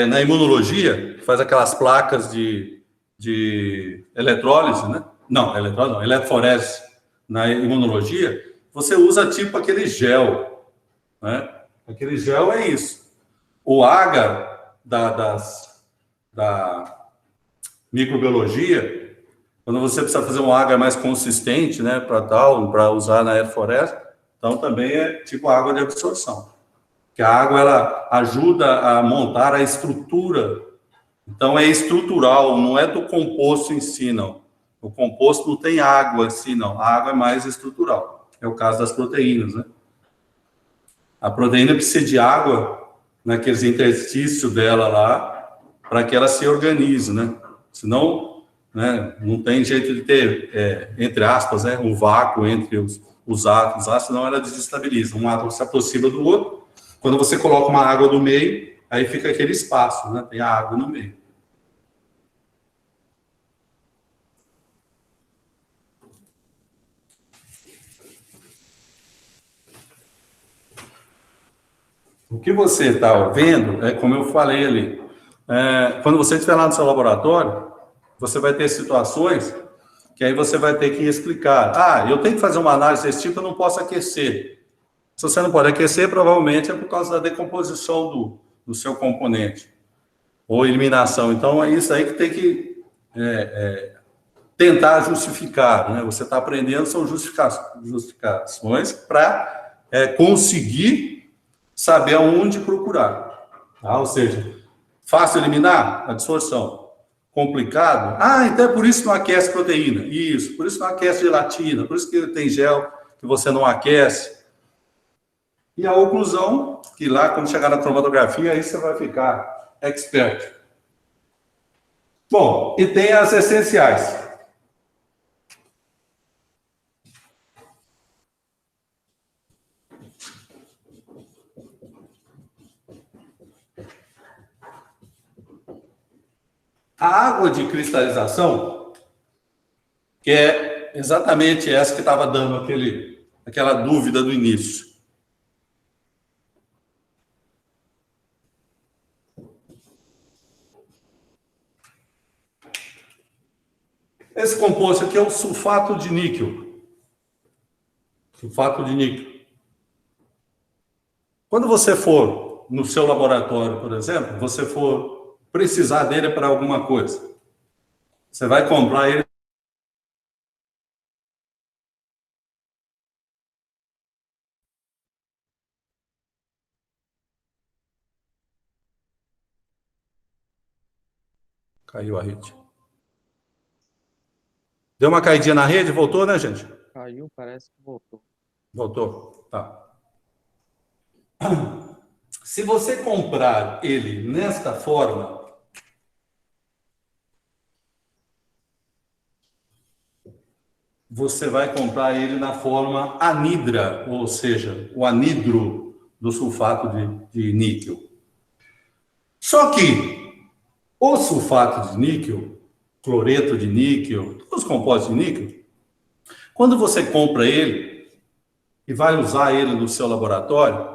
na imunologia, que faz aquelas placas de eletrólise, né? Não, eletrólise não, eletroforese na imunologia, você usa tipo aquele gel, né? Aquele gel é isso. O agar da microbiologia, quando você precisa fazer um agar mais consistente, né, para usar na eletroforese, então também é tipo água de absorção. Que a água, ela ajuda a montar a estrutura. Então, é estrutural, não é do composto em si, não. O composto não tem água em si, não. A água é mais estrutural. É o caso das proteínas, né? A proteína precisa de água naqueles interstícios dela lá, para que ela se organize, né? Senão, né, não tem jeito de ter, entre aspas, né, um vácuo entre os átomos, senão ela desestabiliza. Um átomo se aproxima do outro. Quando você coloca uma água no meio, aí fica aquele espaço, né? Tem a água no meio. O que você está vendo é, como eu falei ali, quando você estiver lá no seu laboratório, você vai ter situações que aí você vai ter que explicar. Eu tenho que fazer uma análise desse tipo, eu não posso aquecer. Se você não pode aquecer, provavelmente é por causa da decomposição do seu componente, ou eliminação. Então, é isso aí que tem que tentar justificar, né? Você está aprendendo, são justificações para conseguir saber aonde procurar. Tá? Ou seja, fácil eliminar? A dissorção. Complicado? Então é por isso que não aquece proteína. Isso, por isso que não aquece gelatina, por isso que tem gel que você não aquece. E a oclusão, que lá, quando chegar na cromatografia, aí você vai ficar expert. Bom, e tem as essenciais. A água de cristalização, que é exatamente essa que estava dando aquela dúvida do início. Esse composto aqui é o sulfato de níquel. Sulfato de níquel. Quando você for no seu laboratório, por exemplo, você for precisar dele para alguma coisa, você vai comprar ele. Caiu a rede. Deu uma caidinha na rede, voltou, né, gente? Caiu, parece que voltou. Voltou, tá. Se você comprar ele nesta forma, você vai comprar ele na forma anidra, ou seja, o anidro do sulfato de níquel. Só que o sulfato de níquel, cloreto de níquel, todos os compostos de níquel, quando você compra ele e vai usar ele no seu laboratório,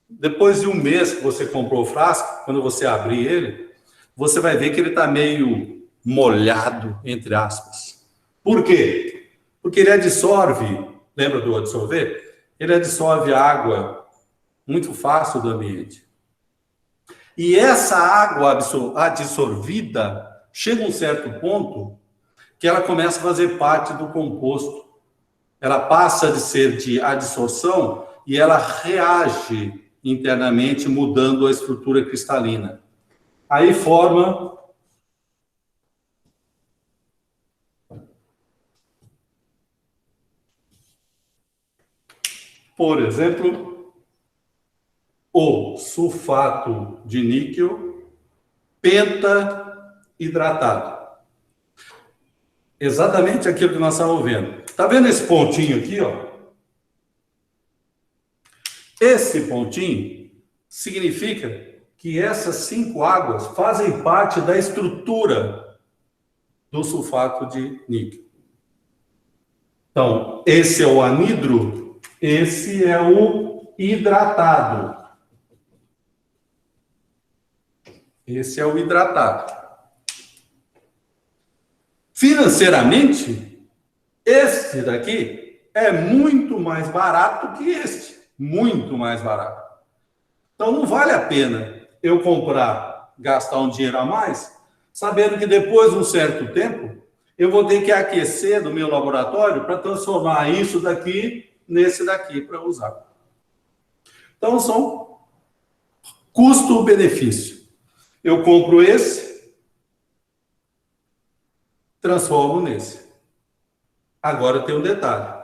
depois de um mês que você comprou o frasco, quando você abrir ele, você vai ver que ele está meio molhado, entre aspas. Por quê? Porque ele absorve, lembra do absorver? Ele absorve água muito fácil do ambiente. E essa água absorvida chega a um certo ponto que ela começa a fazer parte do composto. Ela passa de ser de adsorção e ela reage internamente, mudando a estrutura cristalina. Aí forma por exemplo, o sulfato de níquel pentaidratado. Exatamente aquilo que nós estamos vendo. Está vendo esse pontinho aqui, ó? Esse pontinho significa que essas 5 águas fazem parte da estrutura do sulfato de níquel. Então, esse é o anidro, esse é o hidratado. Esse é o hidratado. Financeiramente, este daqui é muito mais barato que este. Muito mais barato. Então, não vale a pena eu comprar, gastar um dinheiro a mais, sabendo que depois de um certo tempo, eu vou ter que aquecer no meu laboratório para transformar isso daqui nesse daqui para usar. Então, são custo-benefício. Eu compro esse, transformo nesse. Agora tem um detalhe.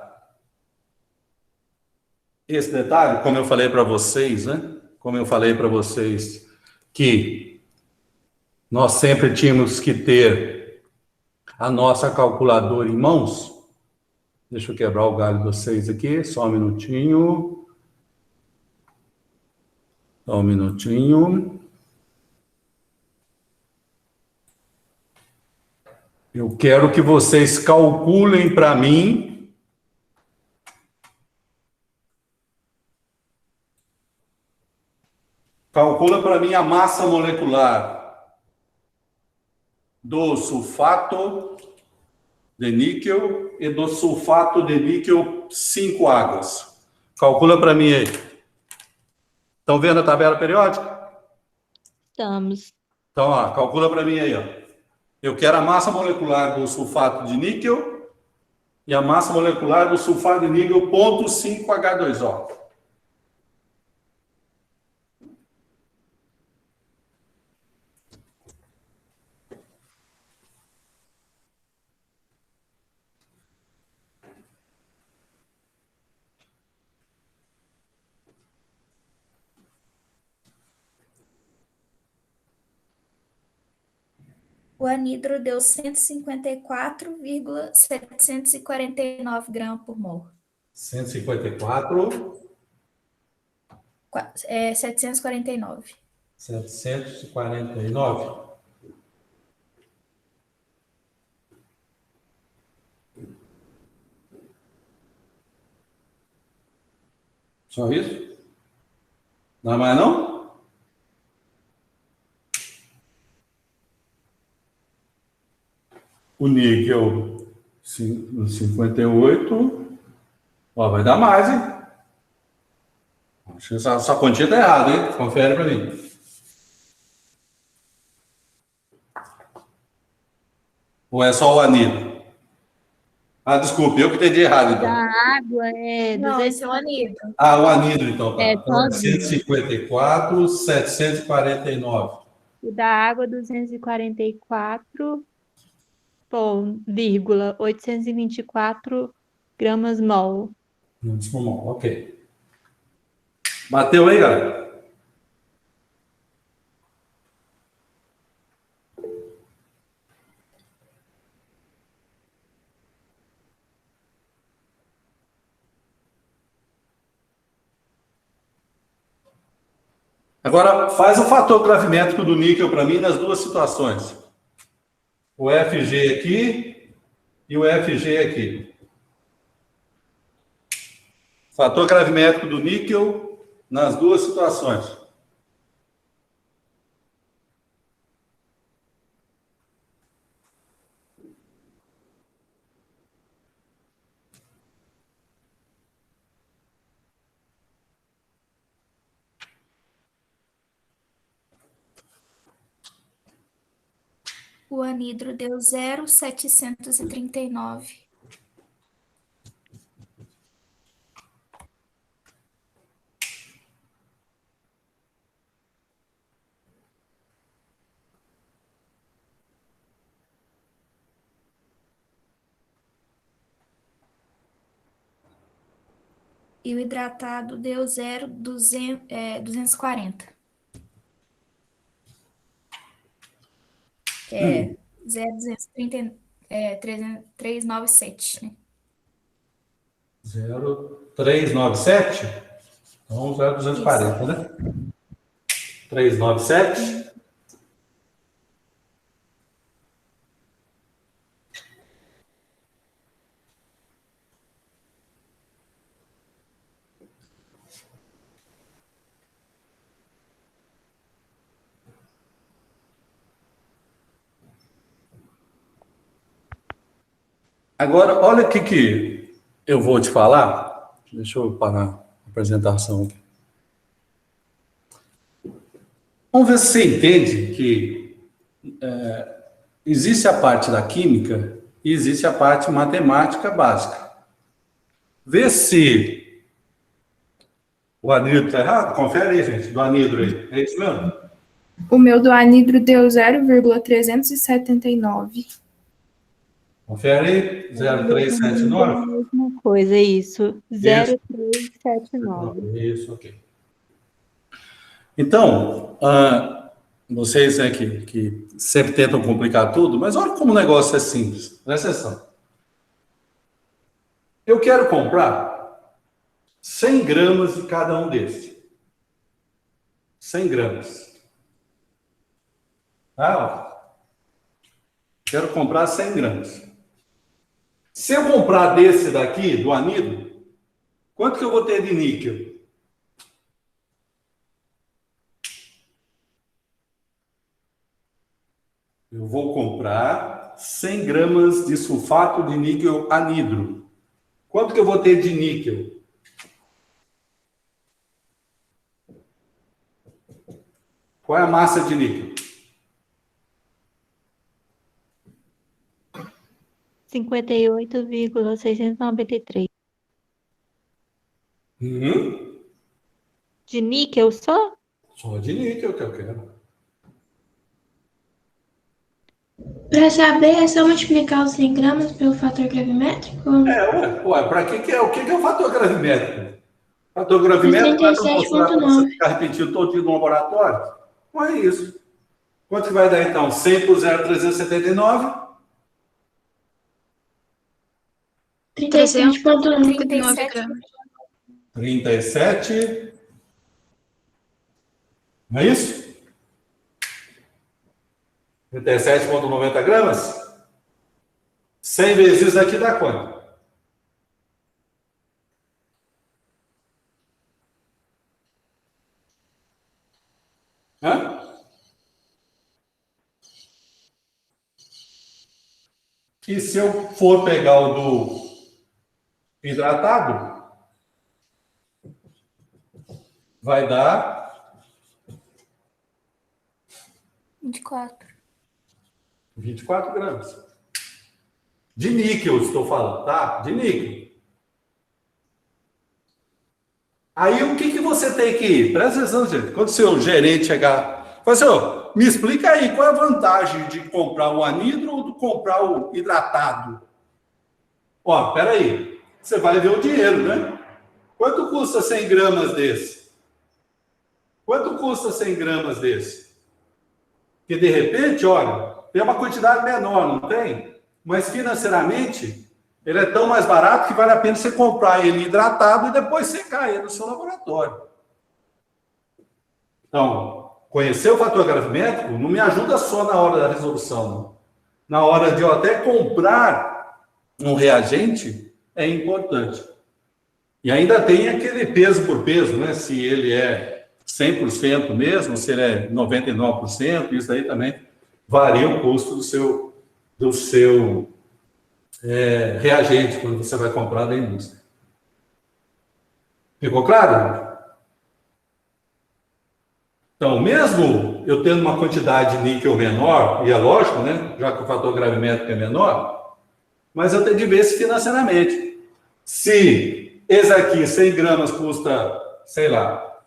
Esse detalhe, como eu falei para vocês, né? Como eu falei para vocês, que nós sempre tínhamos que ter a nossa calculadora em mãos. Deixa eu quebrar o galho de vocês aqui, só um minutinho. Só um minutinho. Eu quero que vocês calculem para mim calcula para mim a massa molecular do sulfato de níquel e do sulfato de níquel 5 águas. Calcula para mim aí. Estão vendo a tabela periódica? Estamos. Então, ó, calcula para mim aí, ó. Eu quero a massa molecular do sulfato de níquel e a massa molecular do sulfato de níquel 0,5H2O. O anidro deu 154,749 gramas por mol. 154, 749. 749. Só isso? Não é mais não? O níquel 58. Ó, vai dar mais, hein? Acho que essa quantia tá errada, hein? Confere para mim. Ou é só o anidro? Ah, desculpe, eu que entendi errado, então. Da água é Não, 200. esse é o anidro. Ah, o anidro, então, tá. É, Então, só 154, 749. O da água 244, bom, vírgula, 824 gramas mol. Ok. Bateu aí, galera? Agora, faz o fator gravimétrico do níquel para mim nas duas situações. O FG aqui e o FG aqui. Fator gravimétrico do níquel nas duas situações. O anidro deu 0,739. E o hidratado deu 0,240. É 0,230, 397, né? 0,397? Então, 0,240, né? 397. Agora, olha o que eu vou te falar. Deixa eu parar a apresentação aqui. Vamos ver se você entende que existe a parte da química e existe a parte matemática básica. Vê se o anidro está errado. Confere aí, gente, do anidro aí. É isso mesmo? O meu do anidro deu 0,379. Confere aí. 0,379. Mesma coisa, isso. 0,379. Isso, ok. Então, vocês que sempre tentam complicar tudo, mas olha como o negócio é simples. Presta atenção. Eu quero comprar 100 gramas de cada um desses. 100 gramas. Tá? Quero comprar 100 gramas. Se eu comprar desse daqui, do anidro, quanto que eu vou ter de níquel? Eu vou comprar 100 gramas de sulfato de níquel anidro. Quanto que eu vou ter de níquel? Qual é a massa de níquel? 58,693. De níquel só? Só de níquel que eu quero. Para saber, é só multiplicar os 100 gramas pelo fator gravimétrico? Ué, para que é? O que é o fator gravimétrico? O fator gravimétrico vai mostrar para você ficar repetindo todo dia no laboratório? Não é isso. Quanto que vai dar, então? 100 por 0,379? 37,9 gramas. 37. Não é isso? 37,90 gramas? 100 vezes isso aqui dá quanto? Hã? E se eu for pegar o do hidratado, vai dar 24 gramas. De níquel, estou falando, tá? De níquel. Aí, o que você tem que ir? Presta atenção, gente. Quando o seu gerente chegar, fala assim, me explica aí, qual é a vantagem de comprar o anidro ou de comprar o hidratado? Ó, peraí. Você vai ver o dinheiro, né? Quanto custa 100 gramas desse? Quanto custa 100 gramas desse? Porque, de repente, olha, tem uma quantidade menor, não tem? Mas, financeiramente, ele é tão mais barato que vale a pena você comprar ele hidratado e depois secar ele no seu laboratório. Então, conhecer o fator gravimétrico não me ajuda só na hora da resolução, não. Na hora de eu até comprar um reagente, é importante. E ainda tem aquele peso por peso, né? Se ele é 100% mesmo, se ele é 99%, isso aí também varia o custo do seu reagente quando você vai comprar da indústria. Ficou claro? Então, mesmo eu tendo uma quantidade de níquel menor, e é lógico, né? Já que o fator gravimétrico é menor, mas eu tenho de ver se financeiramente. Se esse aqui, 100 gramas, custa, sei lá,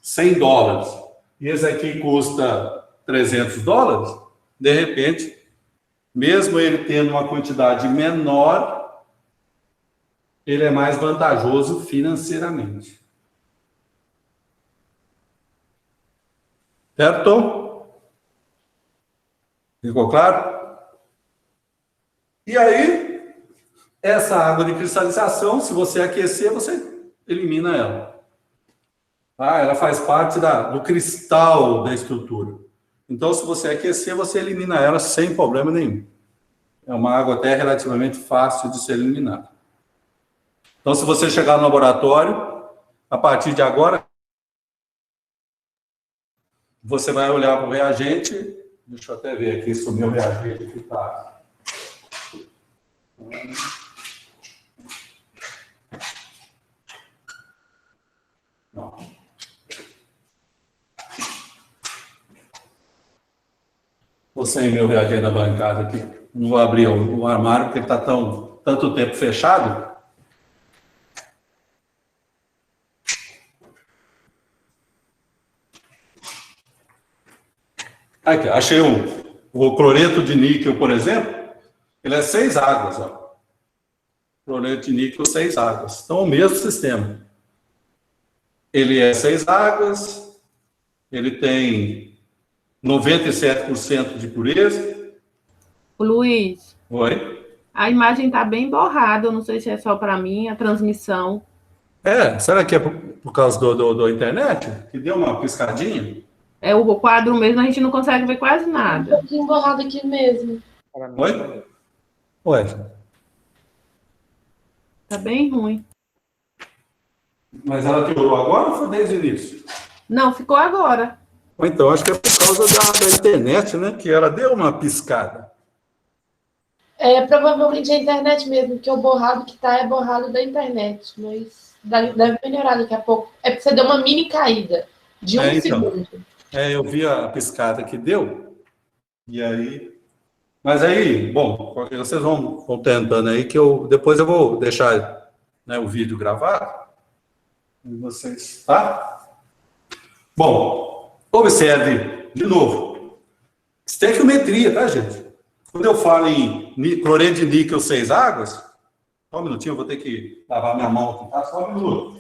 $100, e esse aqui custa $300, de repente, mesmo ele tendo uma quantidade menor, ele é mais vantajoso financeiramente. Certo? Ficou claro? E aí, essa água de cristalização, se você aquecer, você elimina ela. Tá? Ela faz parte do cristal da estrutura. Então, se você aquecer, você elimina ela sem problema nenhum. É uma água até relativamente fácil de ser eliminada. Então, se você chegar no laboratório, a partir de agora, você vai olhar para o reagente. Deixa eu até ver aqui se o meu reagente está. Tô sem meu reagente na bancada aqui. Não vou abrir o armário porque está tanto tempo fechado. Aqui, achei o cloreto de níquel, por exemplo, ele é 6 águas, ó. Cloreto de níquel, 6 águas. Então, o mesmo sistema. Ele é 6 águas, ele tem 97% de pureza. Luiz. Oi? A imagem está bem borrada, eu não sei se é só para mim, a transmissão. Será que é por causa do internet? Que deu uma piscadinha? É o quadro mesmo, a gente não consegue ver quase nada. Um pouquinho borrado aqui mesmo. Oi? Ué. Tá bem ruim. Mas ela piorou agora ou foi desde o início? Não, ficou agora. Então, acho que é por causa da internet, né? Que ela deu uma piscada. É provavelmente a internet mesmo, que o borrado que tá é borrado da internet, mas deve melhorar daqui a pouco. É porque você deu uma mini caída de um segundo. Eu vi a piscada que deu, e aí... Mas aí, bom, vocês vão tentando aí, que depois eu vou deixar, né, o vídeo gravado, e vocês, tá? Bom, observe, de novo, estequiometria, tá, gente? Quando eu falo em cloreto de níquel 6 águas, só um minutinho, eu vou ter que lavar minha mão aqui, tá? Só um minuto.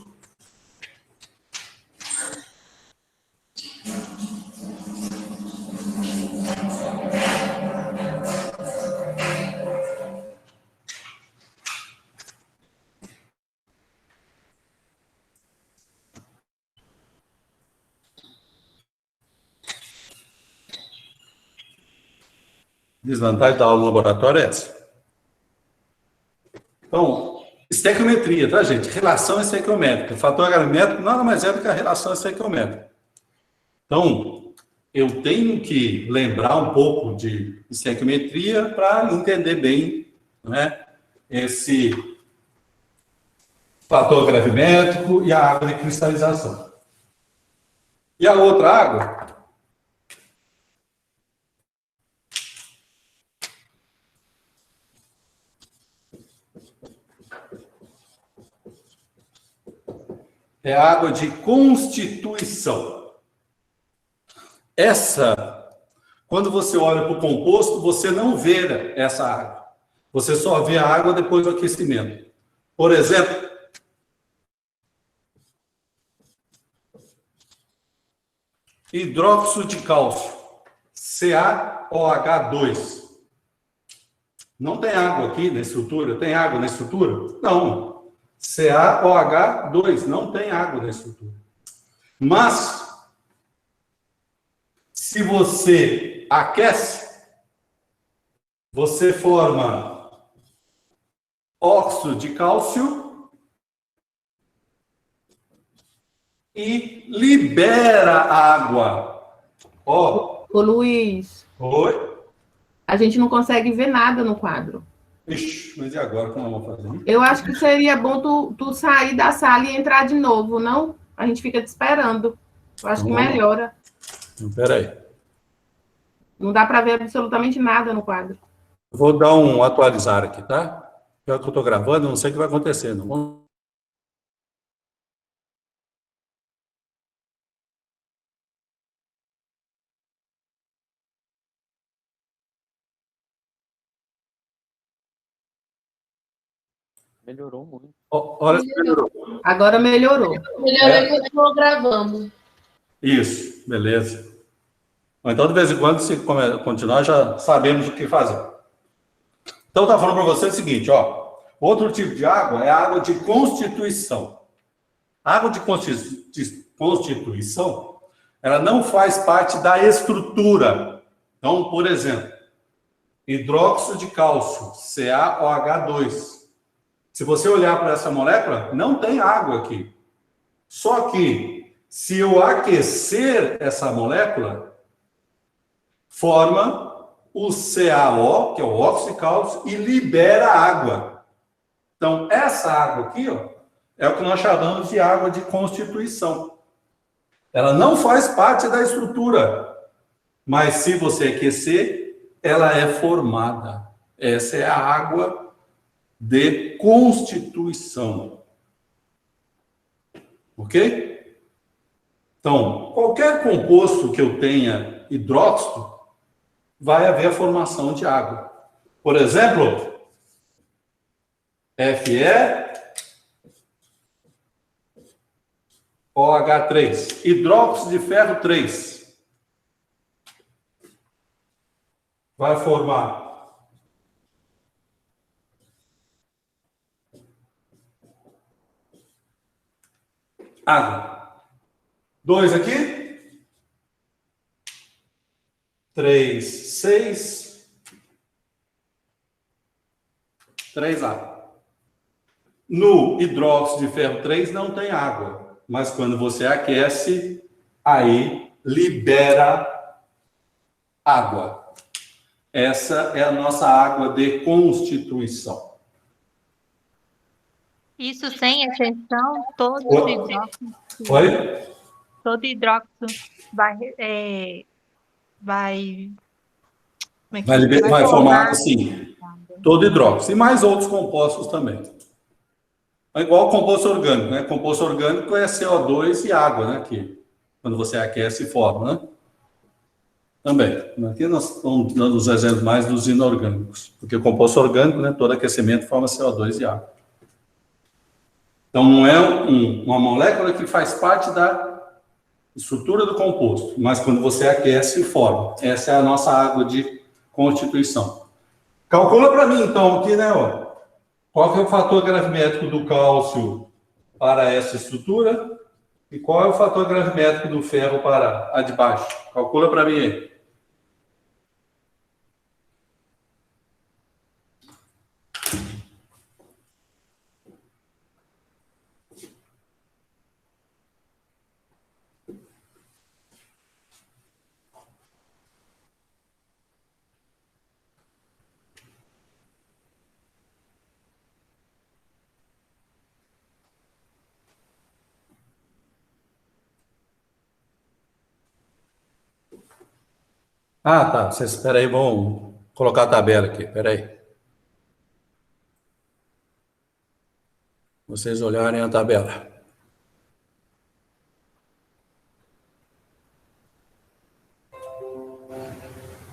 Desvantagem da aula no laboratório é essa. Então, estequiometria, tá, gente? Relação estequiométrica. Fator gravimétrico nada mais é do que a relação estequiométrica. Então, eu tenho que lembrar um pouco de estequiometria para entender bem, né, esse fator gravimétrico e a água de cristalização. E a outra água... é água de constituição. Quando você olha para o composto, você não vê essa água. Você só vê a água depois do aquecimento. Por exemplo, hidróxido de cálcio, CaOH2. Não tem água aqui na estrutura? Tem água na estrutura? Não. CaOH2, não tem água na estrutura. Mas, se você aquece, você forma óxido de cálcio e libera água. Ô, Luiz. Oi? A gente não consegue ver nada no quadro. Ixi, mas e agora como eu vou fazer? Eu acho que seria bom tu sair da sala e entrar de novo, não? A gente fica te esperando. Eu acho que melhora. Espera aí. Não dá para ver absolutamente nada no quadro. Vou dar um atualizar aqui, tá? Já que eu estou gravando, não sei o que vai acontecer. Não. Melhorou muito. Olha se melhorou. Agora melhorou. Melhorou e continuou gravando. Isso, beleza. Então, de vez em quando, se continuar, já sabemos o que fazer. Então, tá falando para você o seguinte, ó. Outro tipo de água é a água de constituição. A água de constituição, ela não faz parte da estrutura. Então, por exemplo, hidróxido de cálcio, CaOH2. Se você olhar para essa molécula, não tem água aqui. Só que, se eu aquecer essa molécula, forma o CaO, que é o óxido de cálcio, e libera água. Então, essa água aqui, ó, é o que nós chamamos de água de constituição. Ela não faz parte da estrutura, mas se você aquecer, ela é formada. Essa é a água de constituição. Ok? Então, qualquer composto que eu tenha hidróxido, vai haver a formação de água. Por exemplo, FeOH3, hidróxido de ferro 3. Vai formar água. 2 aqui. 3, 6. 3 água. No hidróxido de ferro 3 não tem água, mas quando você aquece, aí libera água. Essa é a nossa água de constituição. Isso sem exceção, todo Oi? hidróxido. Oi? Todo hidróxido vai Vai formar, assim, todo hidróxido. E mais outros compostos também. É igual ao composto orgânico, né? Composto orgânico é CO2 e água, né? Que quando você aquece, forma, né? Também. Aqui nós estamos dando os exemplos mais dos inorgânicos. Porque o composto orgânico, né? Todo aquecimento forma CO2 e água. Então, não é uma molécula que faz parte da estrutura do composto, mas quando você aquece, forma. Essa é a nossa água de constituição. Calcula para mim, então, aqui, né? Ó, qual que é o fator gravimétrico do cálcio para essa estrutura e qual é o fator gravimétrico do ferro para a de baixo? Calcula para mim aí. Ah, tá. Vocês, espera aí, vão colocar a tabela aqui. Espera aí. Vocês olharem a tabela.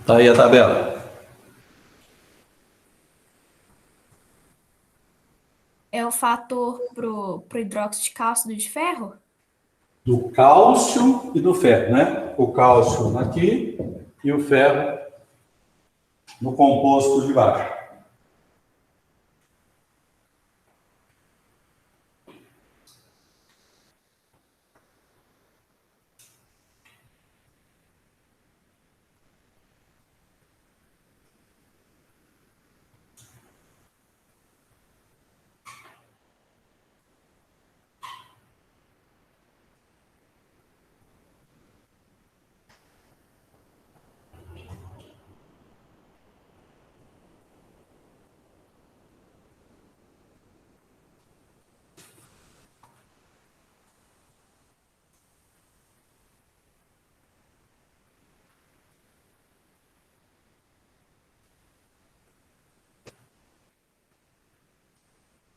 Tá aí a tabela. É o fator pro hidróxido de cálcio de ferro? Do cálcio e do ferro, né? O cálcio aqui e o ferro no composto de baixo.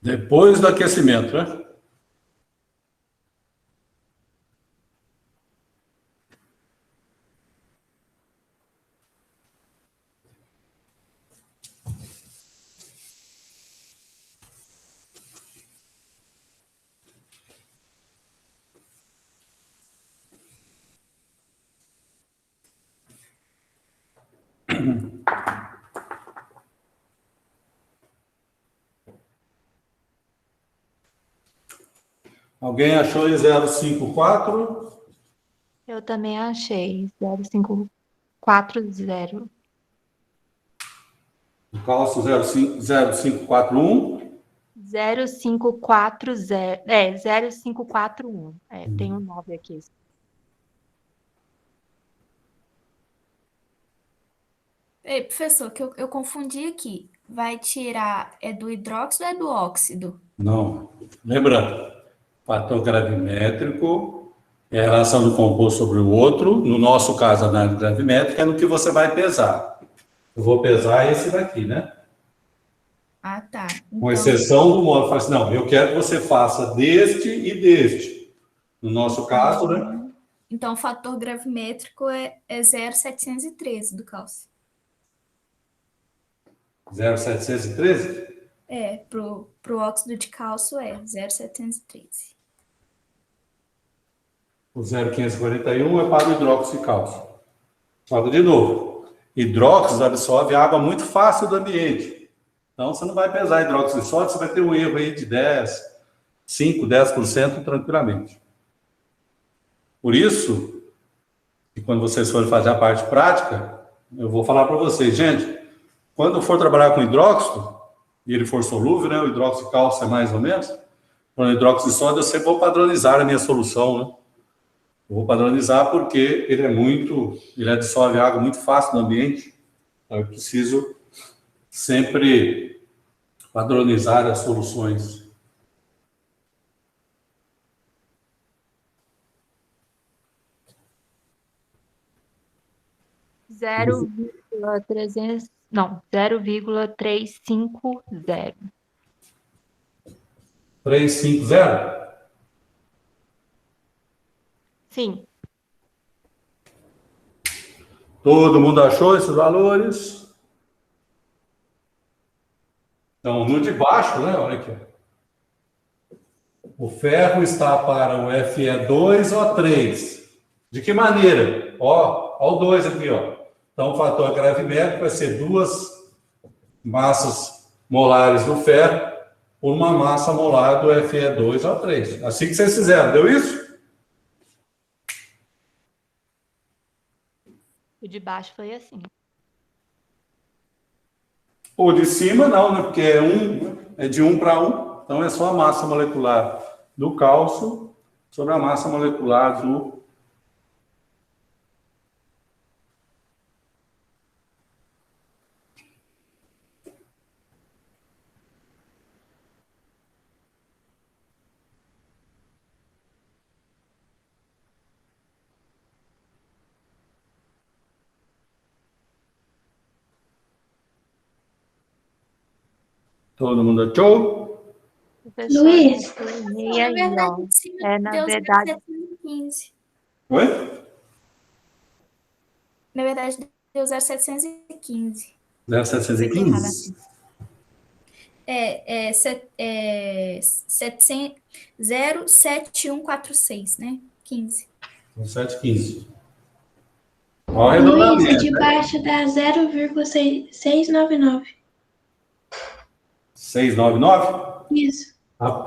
Depois do aquecimento, né? Alguém achou em 054? Eu também achei 0540. O cálcio 0541. 0540. 0541. Tem um 9 aqui. Ei, professor, que eu confundi aqui. Vai tirar, é do hidróxido ou é do óxido? Não. Lembrando, fator gravimétrico é a relação do composto sobre o outro. No nosso caso, a análise gravimétrica é no que você vai pesar. Eu vou pesar esse daqui, né? Ah, tá. Com Então, exceção do modo, eu falo assim, não, eu quero que você faça deste e deste. No nosso caso, né? então o fator gravimétrico é 0,713 do cálcio. 0,713? Pro óxido de cálcio é 0,713. O 0,541 é para o hidróxido de cálcio. Falo de novo. Hidróxido absorve água muito fácil do ambiente. Então, você não vai pesar hidróxido de sódio, você vai ter um erro aí de 5, 10% tranquilamente. Por isso, que quando vocês forem fazer a parte prática, eu vou falar para vocês, gente, quando for trabalhar com hidróxido, e ele for solúvel, né, o hidróxido de cálcio é mais ou menos, com o hidróxido de sódio, eu sempre vou padronizar a minha solução, né? Eu vou padronizar porque ele absorve água muito fácil no ambiente, então eu preciso sempre padronizar as soluções. Não, 0,350. 350? Sim. Todo mundo achou esses valores? Então, no de baixo, né? Olha aqui. O ferro está para o Fe2 ou 3. De que maneira? Ó o 2 aqui, ó. Então, o fator gravimétrico vai ser 2 massas molares do ferro por uma massa molar do Fe2 ou 3. Assim que vocês fizeram, deu isso? O de baixo foi assim. O de cima não, né? Porque é de 1 para 1. Então, é só a massa molecular do cálcio sobre a massa molecular do... Todo mundo achou? Luiz. E aí, ó. Na verdade... 0,715. Oi? Na verdade, deu 0,715. 0,715? É 07146, né? 15. 715. Luiz, o de baixo dá 0,699. 699? Isso.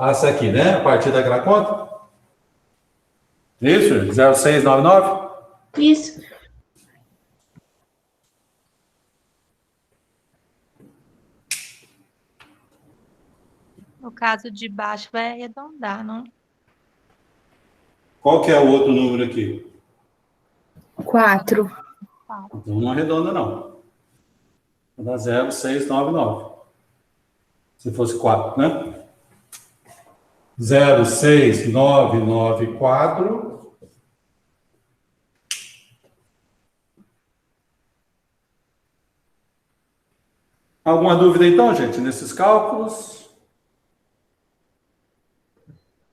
Essa aqui, né? A partir daquela conta? Isso? 0699? Isso. No caso de baixo vai arredondar, não? Qual que é o outro número aqui? 4. Então não arredonda, não. Vai dar 0,699. Se fosse 4, né? 0,6994. Alguma dúvida, então, gente, nesses cálculos?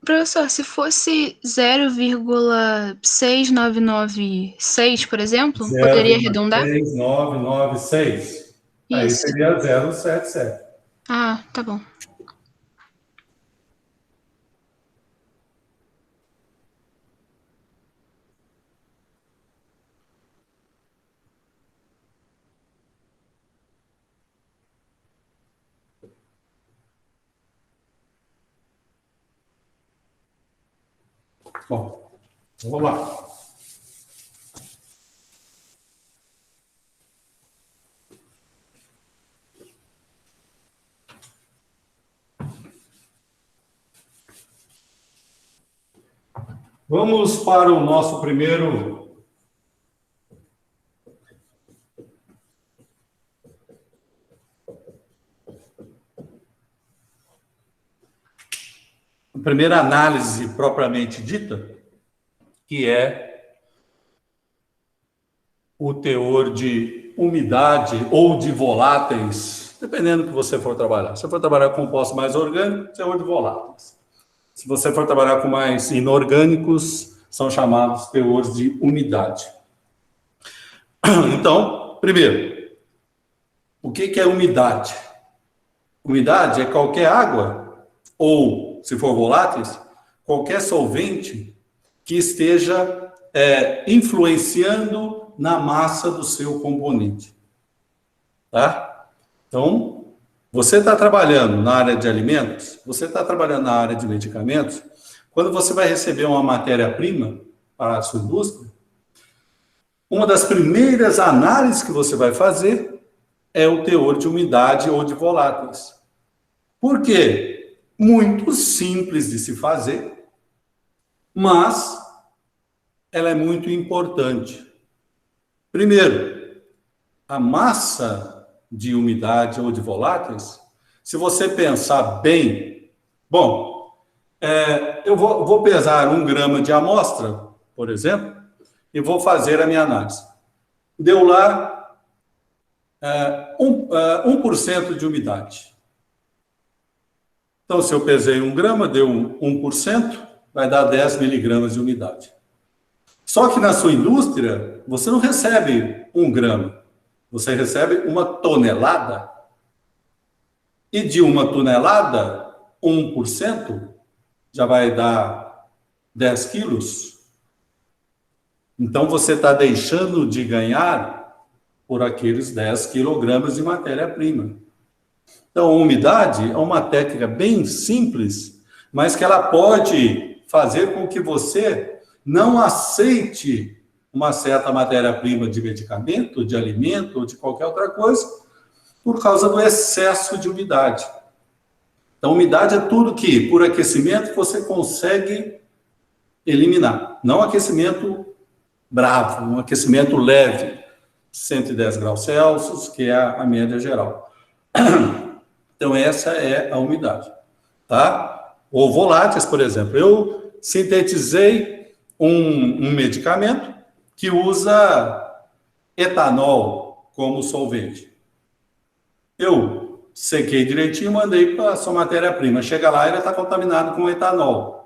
Professor, se fosse 0,6996, por exemplo, poderia arredondar? 0,6996. Aí Isso. seria 0,77. Ah, tá bom. Bom, vamos lá. Vamos para o nosso primeiro primeira análise propriamente dita, que é o teor de de umidade ou de voláteis, dependendo do que você for trabalhar. Se você for trabalhar com compostos mais orgânicos, teor de voláteis. Se você for trabalhar com mais inorgânicos, são chamados teores de umidade. Então, primeiro, o que é umidade? Umidade é qualquer água, ou, se for voláteis, qualquer solvente que esteja influenciando na massa do seu componente. Tá? Então, você está trabalhando na área de alimentos, você está trabalhando na área de medicamentos, quando você vai receber uma matéria-prima para a sua indústria, uma das primeiras análises que você vai fazer é o teor de umidade ou de voláteis. Por quê? Muito simples de se fazer, mas ela é muito importante. Primeiro, a massa de umidade ou de voláteis, se você pensar bem, bom, eu vou pesar 1 grama de amostra, por exemplo, e vou fazer a minha análise. Deu lá 1% de umidade. Então, se eu pesei 1 grama, deu 1%, vai dar 10 miligramas de umidade. Só que na sua indústria, você não recebe 1 grama, você recebe 1 tonelada. E de 1 tonelada, 1% já vai dar 10 quilos. Então, você está deixando de ganhar por aqueles 10 quilogramas de matéria-prima. Então, a umidade é uma técnica bem simples, mas que ela pode fazer com que você não aceite uma certa matéria-prima de medicamento, de alimento ou de qualquer outra coisa, por causa do excesso de umidade. Então, umidade é tudo que, por aquecimento, você consegue eliminar. Não aquecimento bravo, um aquecimento leve, 110 graus Celsius, que é a média geral. Então, essa é a umidade, tá? Ou voláteis, por exemplo. Eu sintetizei um medicamento que usa etanol como solvente. Eu sequei direitinho e mandei para a sua matéria-prima. Chega lá, ele está contaminado com etanol.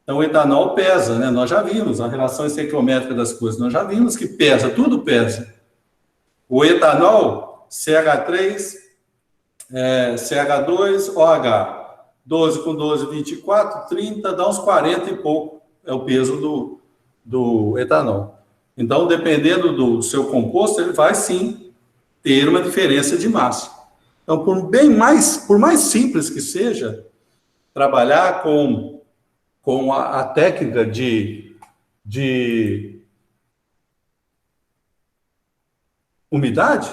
Então, o etanol pesa, né? Nós já vimos a relação estequiométrica das coisas. Nós já vimos que pesa, tudo pesa. O etanol, CH3, CH2, OH. 12 com 12, 24, 30, dá uns 40 e pouco. É o peso do etanol. Então, dependendo do seu composto, ele vai, sim, ter uma diferença de massa. Então, por mais simples que seja, trabalhar com a técnica de umidade,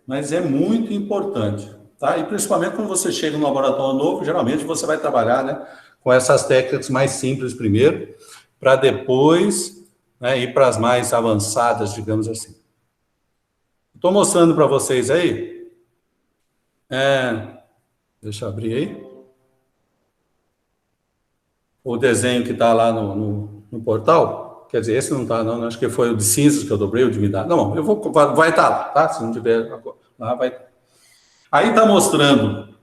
mas é muito importante, tá? E principalmente quando você chega no laboratório novo, geralmente você vai trabalhar, né, com essas técnicas mais simples primeiro, para depois, né, ir para as mais avançadas, digamos assim. Estou mostrando para vocês aí. Deixa eu abrir aí. O desenho que está lá no portal. Quer dizer, esse não está, não. Acho que foi o de cinzas que eu dobrei, o de umidade. Não, vai estar lá, tá? Se não tiver lá, vai. Aí está mostrando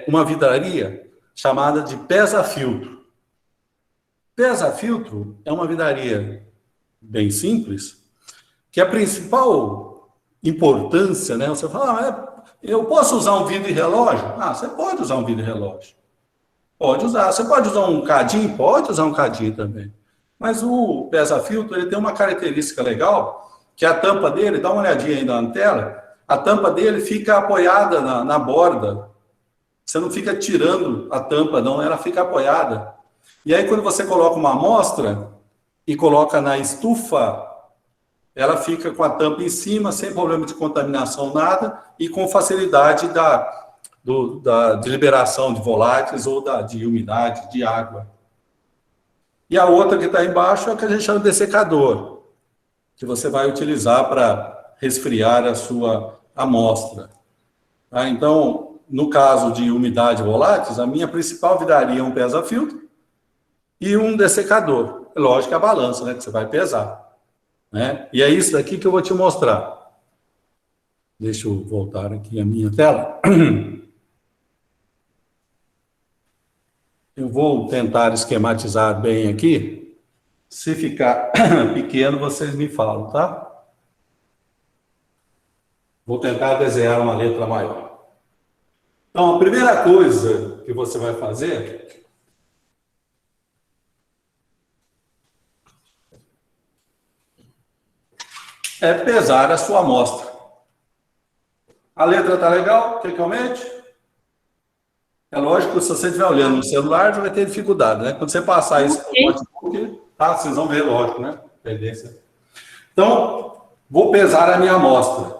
uma vidraria chamada de pesa-filtro. Pesa-filtro é uma vidraria bem simples, que a principal importância, né? Você fala, eu posso usar um vidro e relógio? Você pode usar um vidro e relógio. Pode usar. Você pode usar um cadinho? Pode usar um cadinho também. Mas o pesa-filtro, ele tem uma característica legal, que a tampa dele, dá uma olhadinha aí na tela, a tampa dele fica apoiada na borda. Você não fica tirando a tampa, não, ela fica apoiada. E aí, quando você coloca uma amostra e coloca na estufa, ela fica com a tampa em cima, sem problema de contaminação, nada, e com facilidade de liberação de voláteis ou de umidade, de água. E a outra que está embaixo é o que a gente chama de dessecador, que você vai utilizar para resfriar a sua amostra. Tá? Então, no caso de umidade e voláteis, a minha principal vidraria é um pesa-filtro e um dessecador. Lógico que a balança, né, que você vai pesar. né? E é isso daqui que eu vou te mostrar. Deixa eu voltar aqui a minha tela. Eu vou tentar esquematizar bem aqui. Se ficar pequeno, vocês me falam, tá? Vou tentar desenhar uma letra maior. Então, a primeira coisa que você vai fazer é pesar a sua amostra. A letra tá legal? Quer que eu aumente? É lógico que se você estiver olhando no celular, já vai ter dificuldade, né? Quando você passar isso no notebook, tá? Vocês vão ver, lógico, né? Tendência. Então, vou pesar a minha amostra.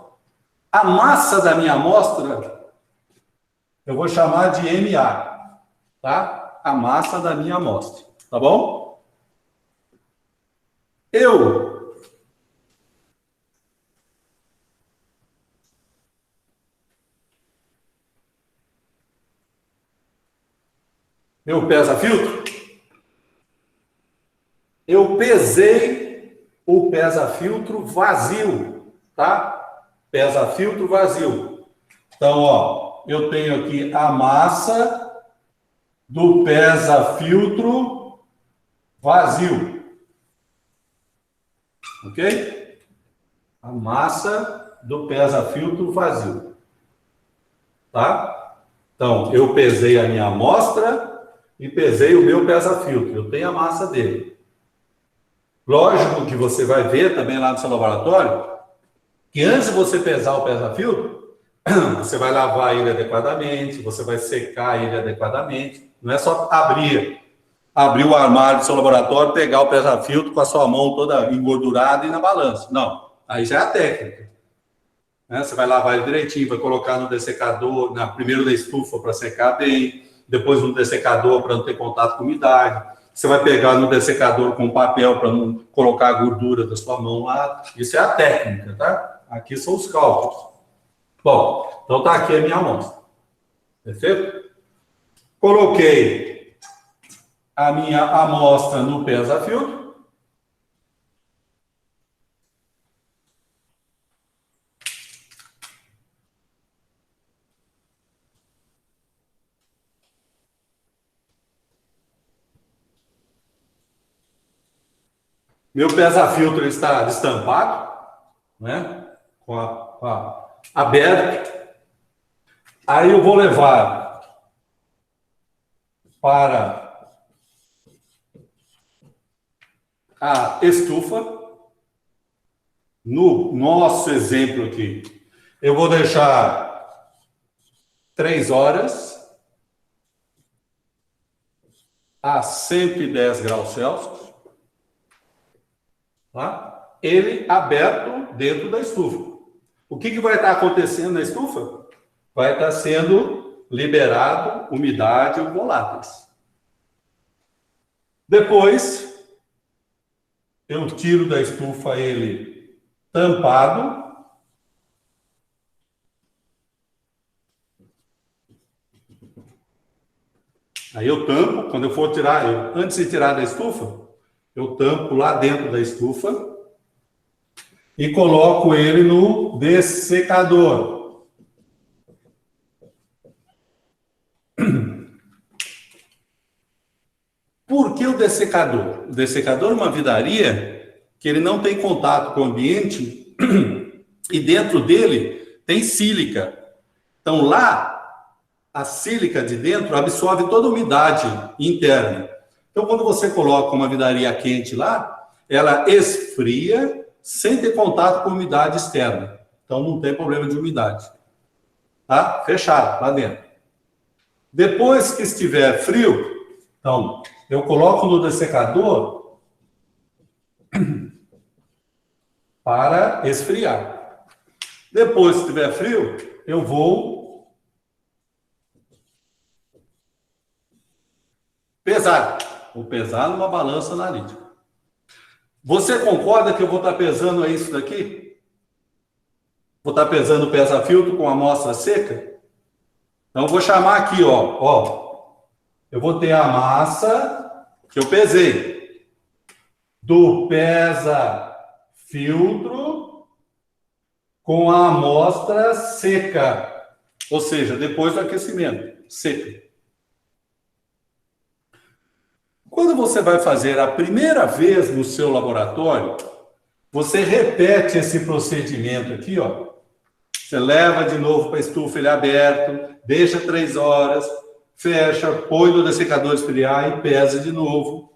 A massa da minha amostra, eu vou chamar de MA, tá? A massa da minha amostra, tá bom? Eu pesa-filtro? Eu pesei o pesa-filtro vazio, tá? Pesa-filtro vazio. Então, ó, eu tenho aqui a massa do pesa-filtro vazio. Ok? A massa do pesa-filtro vazio. Tá? Então, eu pesei a minha amostra e pesei o meu pesa-filtro. Eu tenho a massa dele. Lógico que você vai ver também lá no seu laboratório que antes de você pesar o pesa-filtro, você vai lavar ele adequadamente, você vai secar ele adequadamente. Não é só abrir o armário do seu laboratório, pegar o pesa-filtro com a sua mão toda engordurada e na balança. Não, aí já é a técnica. Né? Você vai lavar ele direitinho, vai colocar no dessecador, primeiro na estufa para secar bem, depois no dessecador para não ter contato com umidade. Você vai pegar no dessecador com papel para não colocar a gordura da sua mão lá. Isso é a técnica, tá? Aqui são os cálculos. Bom, então tá aqui a minha amostra. Perfeito? Coloquei a minha amostra no pesa-filtro. Meu pesa-filtro está destampado, né? Aberto. Aí eu vou levar para a estufa. No nosso exemplo aqui, eu vou deixar 3 horas a 110 graus Celsius. Tá? Ele aberto dentro da estufa. O que vai estar acontecendo na estufa? Vai estar sendo liberado umidade voláteis. Depois, eu tiro da estufa ele tampado. Aí eu tampo, quando eu for tirar, antes de tirar da estufa, eu tampo lá dentro da estufa e coloco ele no dessecador. Por que o dessecador? O dessecador é uma vidraria que ele não tem contato com o ambiente e dentro dele tem sílica. Então lá, a sílica de dentro absorve toda a umidade interna. Então, quando você coloca uma vidraria quente lá, ela esfria sem ter contato com a umidade externa. Então, não tem problema de umidade. Tá? Fechado, lá dentro. Depois que estiver frio, então, eu coloco no dessecador para esfriar. Depois que estiver frio, eu vou pesar. Vou pesar numa balança analítica. Você concorda que eu vou estar pesando isso daqui? Vou estar pesando o pesa-filtro com amostra seca? Então, eu vou chamar aqui, ó. Eu vou ter a massa que eu pesei do filtro com a amostra seca, ou seja, depois do aquecimento, seca. Quando você vai fazer a primeira vez no seu laboratório, você repete esse procedimento aqui, ó. Você leva de novo para a estufa, ele é aberto, deixa 3 horas, fecha, põe no dessecador esfriar e pesa de novo,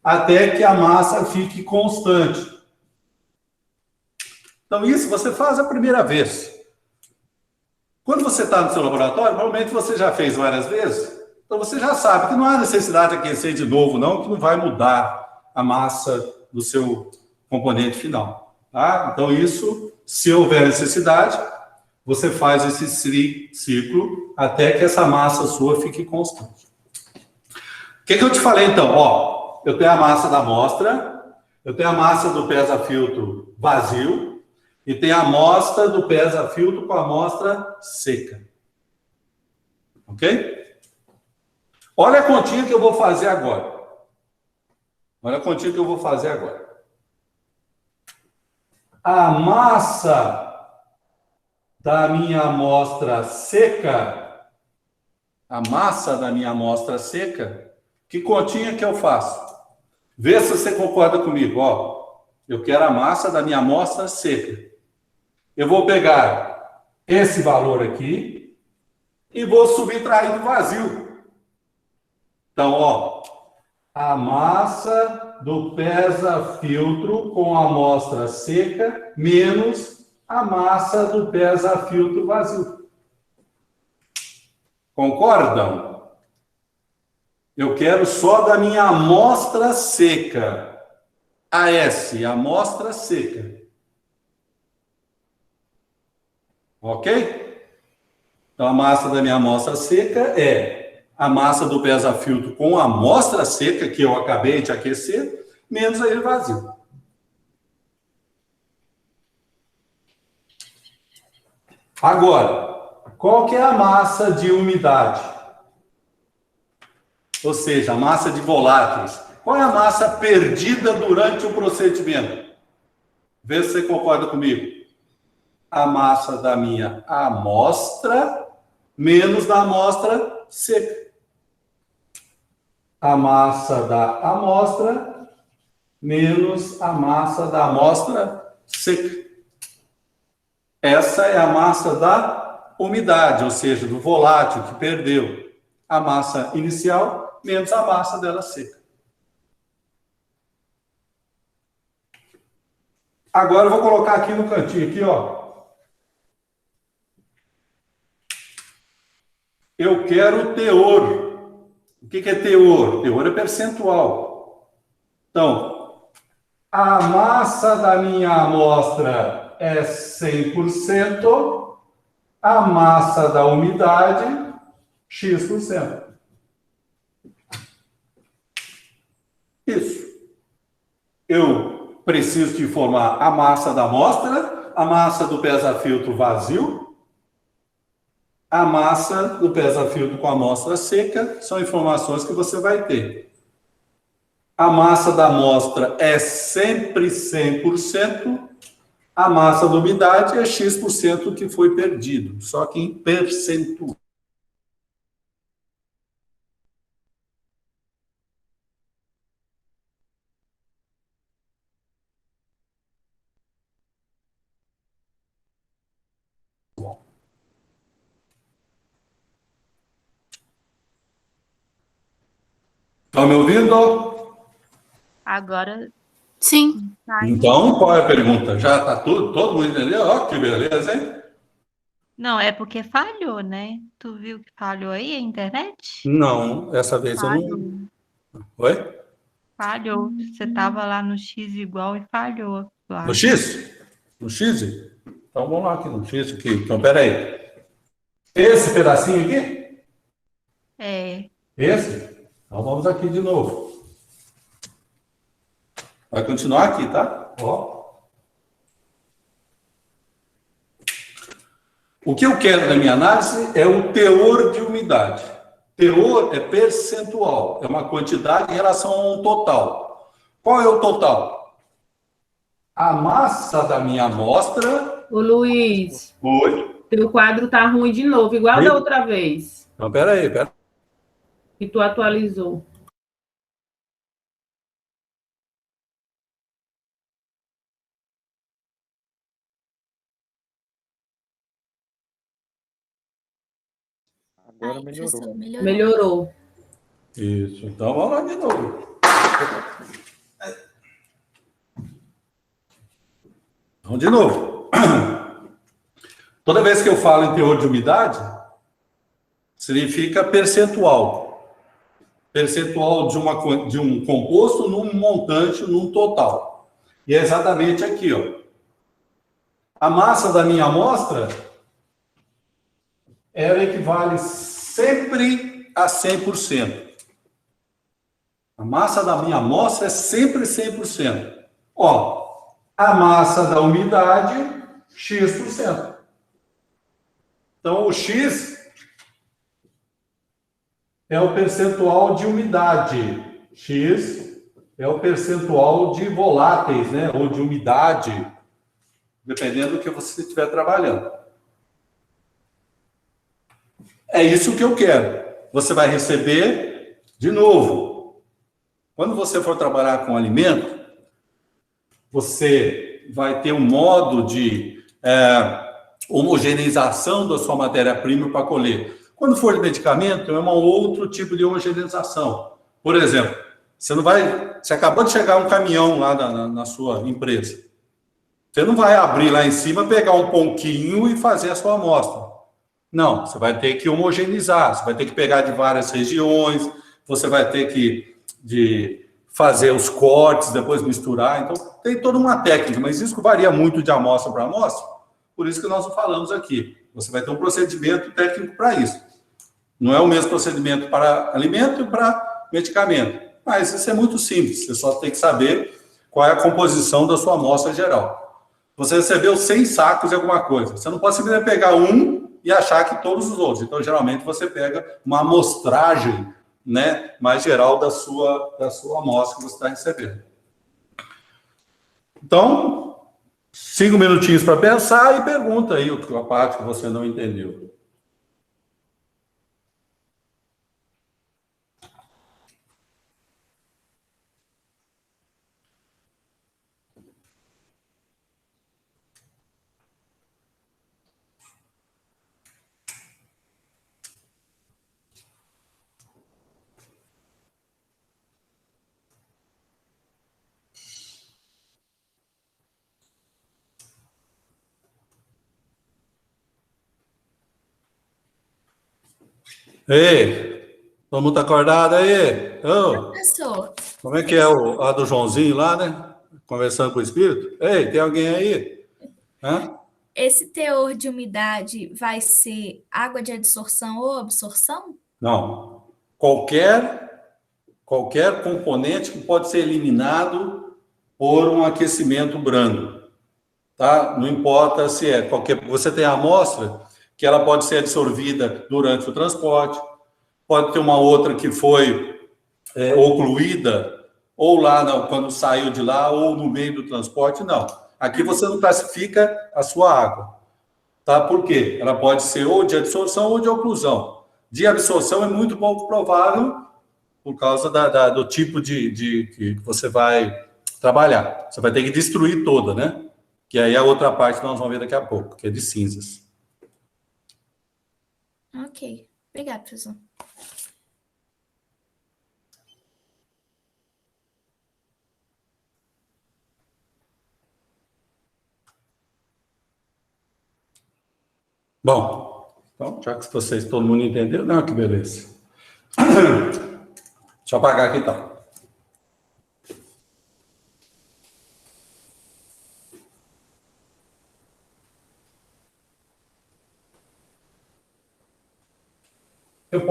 até que a massa fique constante. Então, isso você faz a primeira vez. Quando você está no seu laboratório, provavelmente você já fez várias vezes, então você já sabe que não há necessidade de aquecer de novo, não, que não vai mudar a massa do seu componente final. Tá? Então, isso, se houver necessidade, você faz esse ciclo até que essa massa sua fique constante. O que eu te falei, então? Ó, eu tenho a massa da amostra, eu tenho a massa do pesa-filtro vazio e tenho a amostra do pesa-filtro com a amostra seca. Ok? Olha a continha que eu vou fazer agora. Olha a continha que eu vou fazer agora. A massa da minha amostra seca, que continha que eu faço? Vê se você concorda comigo, ó. Eu quero a massa da minha amostra seca. Eu vou pegar esse valor aqui e vou subtrair do vazio. Então, ó, a massa do pesa-filtro com a amostra seca menos a massa do pesa-filtro vazio. Concordam? Eu quero só da minha amostra seca. AS, amostra seca. Ok? Então, a massa da minha amostra seca é a massa do pesa-filtro com a amostra seca, que eu acabei de aquecer, menos ele vazio. Agora, qual que é a massa de umidade? Ou seja, a massa de voláteis. Qual é a massa perdida durante o procedimento? Vê se você concorda comigo. A massa da minha amostra menos da amostra seca. A massa da amostra menos a massa da amostra seca. Essa é a massa da umidade, ou seja, do volátil que perdeu. A massa inicial menos a massa dela seca. Agora eu vou colocar aqui no cantinho, aqui, ó. Eu quero o teor. O que é teor? Teor é percentual. Então, a massa da minha amostra é 100%, a massa da umidade, X%. Isso. Eu preciso te informar a massa da amostra, a massa do pesa-filtro vazio, a massa do pesa-filtro com a amostra seca, são informações que você vai ter. A massa da amostra é sempre 100%, a massa da umidade é X% que foi perdido, só que em percentual. Estão me ouvindo? Agora, Sim. Então, qual é a pergunta? Já está todo mundo entendeu? Ó, que beleza, hein? Não, é porque falhou, né? Tu viu que falhou aí a internet? Não, essa vez Falhou. eu não... Oi? Falhou. Você estava lá no X igual e falhou. Lá. No X? No X? Então, vamos lá aqui no X. Aqui. Então, peraí. Esse pedacinho aqui? É. Esse? Então, vamos aqui de novo. Vai continuar aqui, tá? Ó. O que eu quero na minha análise é o teor de umidade. Teor é percentual, é uma quantidade em relação a um total. Qual é o total? A massa da minha amostra... Ô, Luiz, Oi. teu quadro tá ruim de novo, igual Oi? da outra vez Então, peraí. que tu atualizou. Agora Ai, melhorou. professor, melhorou. Melhorou. Isso. Então, vamos lá de novo. Vamos de novo. Toda vez que eu falo em teor de umidade, significa percentual. Percentual de um composto num montante, num total. E é exatamente aqui, ó. A massa da minha amostra, ela equivale sempre a 100%. A massa da minha amostra é sempre 100%. Ó, a massa da umidade, X%. Então, o X é o percentual de umidade. X é o percentual de voláteis, né? Ou de umidade, dependendo do que você estiver trabalhando. É isso que eu quero. Você vai receber de novo. Quando você for trabalhar com alimento, você vai ter um modo de homogeneização da sua matéria-prima para colher. Quando for de medicamento, é um outro tipo de homogeneização. Por exemplo, você acabou de chegar um caminhão lá na sua empresa. Você não vai abrir lá em cima, pegar um pouquinho e fazer a sua amostra. Não, você vai ter que homogeneizar, você vai ter que pegar de várias regiões, você vai ter que fazer os cortes, depois misturar. Então, tem toda uma técnica, mas isso varia muito de amostra para amostra. Por isso que nós falamos aqui. Você vai ter um procedimento técnico para isso. Não é o mesmo procedimento para alimento e para medicamento. Mas isso é muito simples. Você só tem que saber qual é a composição da sua amostra geral. Você recebeu 100 sacos de alguma coisa. Você não pode simplesmente pegar um e achar que todos os outros. Então, geralmente, você pega uma amostragem, né, mais geral da sua amostra que você está recebendo. Então, 5 minutinhos para pensar e pergunta aí a parte que você não entendeu. Ei, todo mundo tá acordado aí? Ô, Professor, como é que é a do Joãozinho lá, né? Conversando com o espírito? Ei, tem alguém aí? Hã? esse teor de umidade vai ser água de adsorção ou absorção? Não. Qualquer componente que pode ser eliminado por um aquecimento brando, tá? Não importa se é qualquer... Você tem a amostra que ela pode ser absorvida durante o transporte, pode ter uma outra que foi ocluída, ou lá quando saiu de lá, ou no meio do transporte, não. Aqui você não classifica a sua água, tá? Por quê? Ela pode ser ou de absorção ou de oclusão. De absorção é muito pouco provável, por causa do tipo que você vai trabalhar. Você vai ter que destruir toda, né? Que aí é a outra parte que nós vamos ver daqui a pouco, que é de cinzas. Ok. Obrigada, professor. Bom, então, já que vocês, todo mundo entendeu, não, que beleza. Deixa eu apagar aqui, então. Eu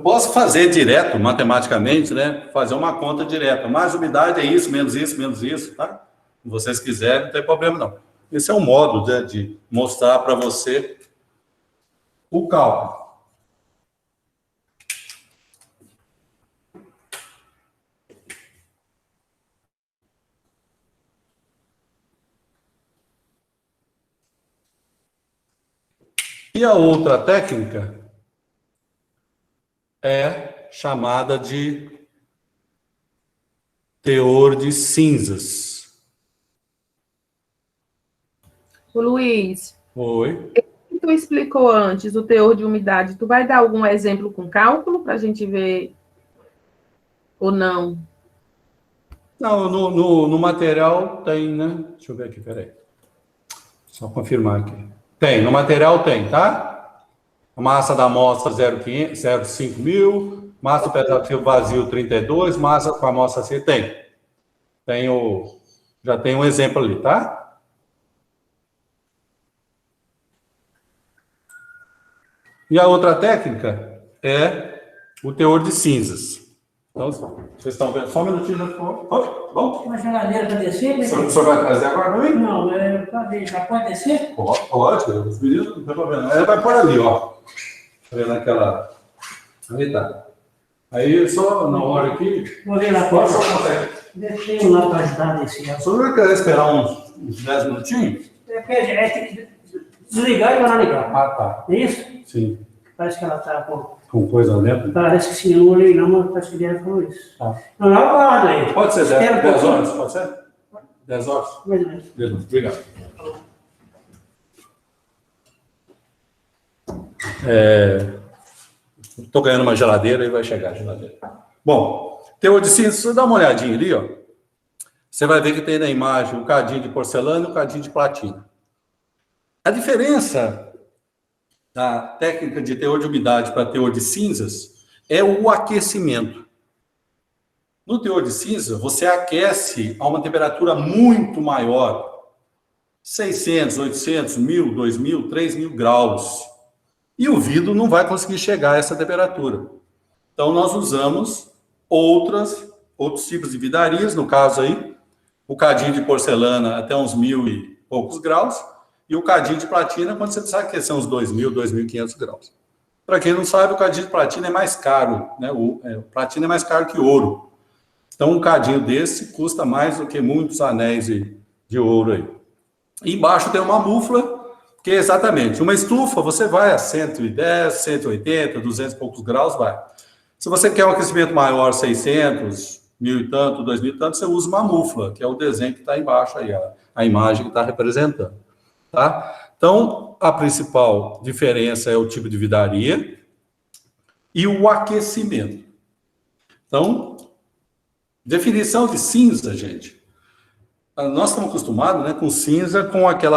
posso fazer direto, matematicamente, né? Fazer uma conta direta. Mais umidade é isso, menos isso, tá? Se vocês quiserem, não tem problema, não. Esse é um modo, né, de mostrar para você o cálculo. E a outra técnica é chamada de teor de cinzas. Ô, Luiz, Oi. tu explicou antes o teor de umidade. Tu vai dar algum exemplo com cálculo para a gente ver ou não? Não, no material tem, né? Deixa eu ver aqui, peraí. Só confirmar aqui. Tem, no material tem, tá? A massa da amostra 0,5 mil, massa do pedaço vazio 32, massa com a amostra C tem. Já tem um exemplo ali, tá? E a outra técnica é o teor de cinzas. Então, vocês estão vendo? Só um minutinho, já ficou. Vamos? Uma geladeira para descer? O senhor vai trazer agora para mim? Não, para ver, já pode descer? Pode, os meninos não tem problema. Ela vai por ali, ó. Tá vendo aquela. Ali tá. Aí, só na hora aqui. Vou ver lá Pode, fora. só consegue. Deixei lá para ajudar a descer. O senhor vai querer esperar uns 10 minutinhos? Tem que desligar e mandar ligar. Ah, tá. É isso? Sim. Parece que ela está Com coisa dentro? Parece que sim, eu não olhei não, mas parece que ela falou isso. Tá. Não, não, guarda aí. Pode ser Espera 10 pouquinho. horas? Pode ser? 10 horas? Mais ou menos. Beleza, obrigado. Estou ganhando uma geladeira e vai chegar a geladeira. Bom, teor de cinza, se você dá uma olhadinha ali, ó, você vai ver que tem na imagem o cadinho de porcelana e o cadinho de platina. A diferença da técnica de teor de umidade para teor de cinzas é o aquecimento. No teor de cinza, você aquece a uma temperatura muito maior, 600, 800, 1.000, 2.000, 3.000 graus. E o vidro não vai conseguir chegar a essa temperatura. Então, nós usamos outros tipos de vidrarias, no caso aí, o cadinho de porcelana até uns 1.000 e poucos graus, e o cadinho de platina, quando você precisa aquecer uns 2.000, 2.500 graus. Para quem não sabe, o cadinho de platina é mais caro, né? O platina é mais caro que ouro. Então, um cadinho desse custa mais do que muitos anéis de ouro aí. E embaixo tem uma mufla, que é exatamente uma estufa, você vai a 110, 180, 200 e poucos graus, vai. Se você quer um aquecimento maior, 600, 1.000 e tanto, 2.000 e tanto, você usa uma mufla, que é o desenho que está embaixo aí, a imagem que está representando. Tá? Então, a principal diferença é o tipo de vidraria e o aquecimento. Então, definição de cinza, gente. Nós estamos acostumados, né, com cinza, com aquele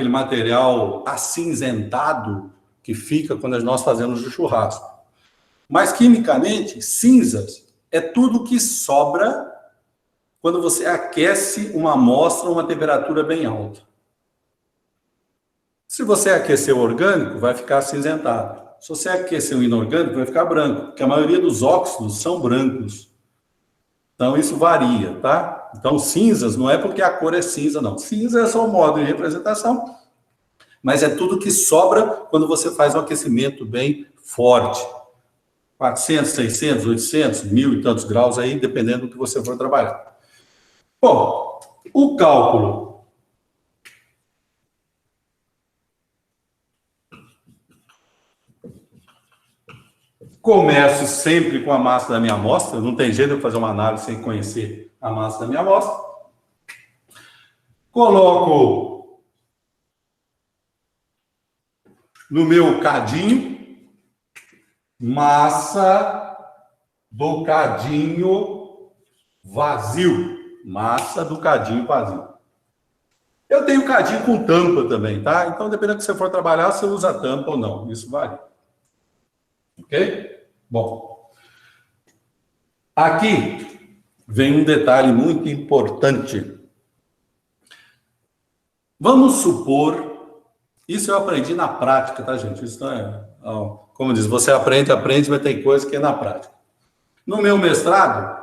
material acinzentado que fica quando nós fazemos o churrasco. Mas, quimicamente, cinzas é tudo que sobra quando você aquece uma amostra a uma temperatura bem alta. Se você aquecer o orgânico, vai ficar acinzentado. Se você aquecer o inorgânico, vai ficar branco, porque a maioria dos óxidos são brancos. Então, isso varia, tá? Então, cinzas não é porque a cor é cinza, não. Cinza é só um modo de representação, mas é tudo que sobra quando você faz um aquecimento bem forte. 400, 600, 800, 1.000 e tantos graus aí, dependendo do que você for trabalhar. Bom, o cálculo. Começo sempre com a massa da minha amostra, não tem jeito de eu fazer uma análise sem conhecer a massa da minha amostra. Coloco no meu cadinho, massa do cadinho vazio. Massa do cadinho vazio. Eu tenho cadinho com tampa também, tá? Então, dependendo do que você for trabalhar, você usa tampa ou não. Isso vale. Ok? Bom. Aqui vem um detalhe muito importante. Vamos supor... Isso eu aprendi na prática, tá, gente? Isso não é... Como diz, você aprende, mas tem coisa que é na prática. No meu mestrado,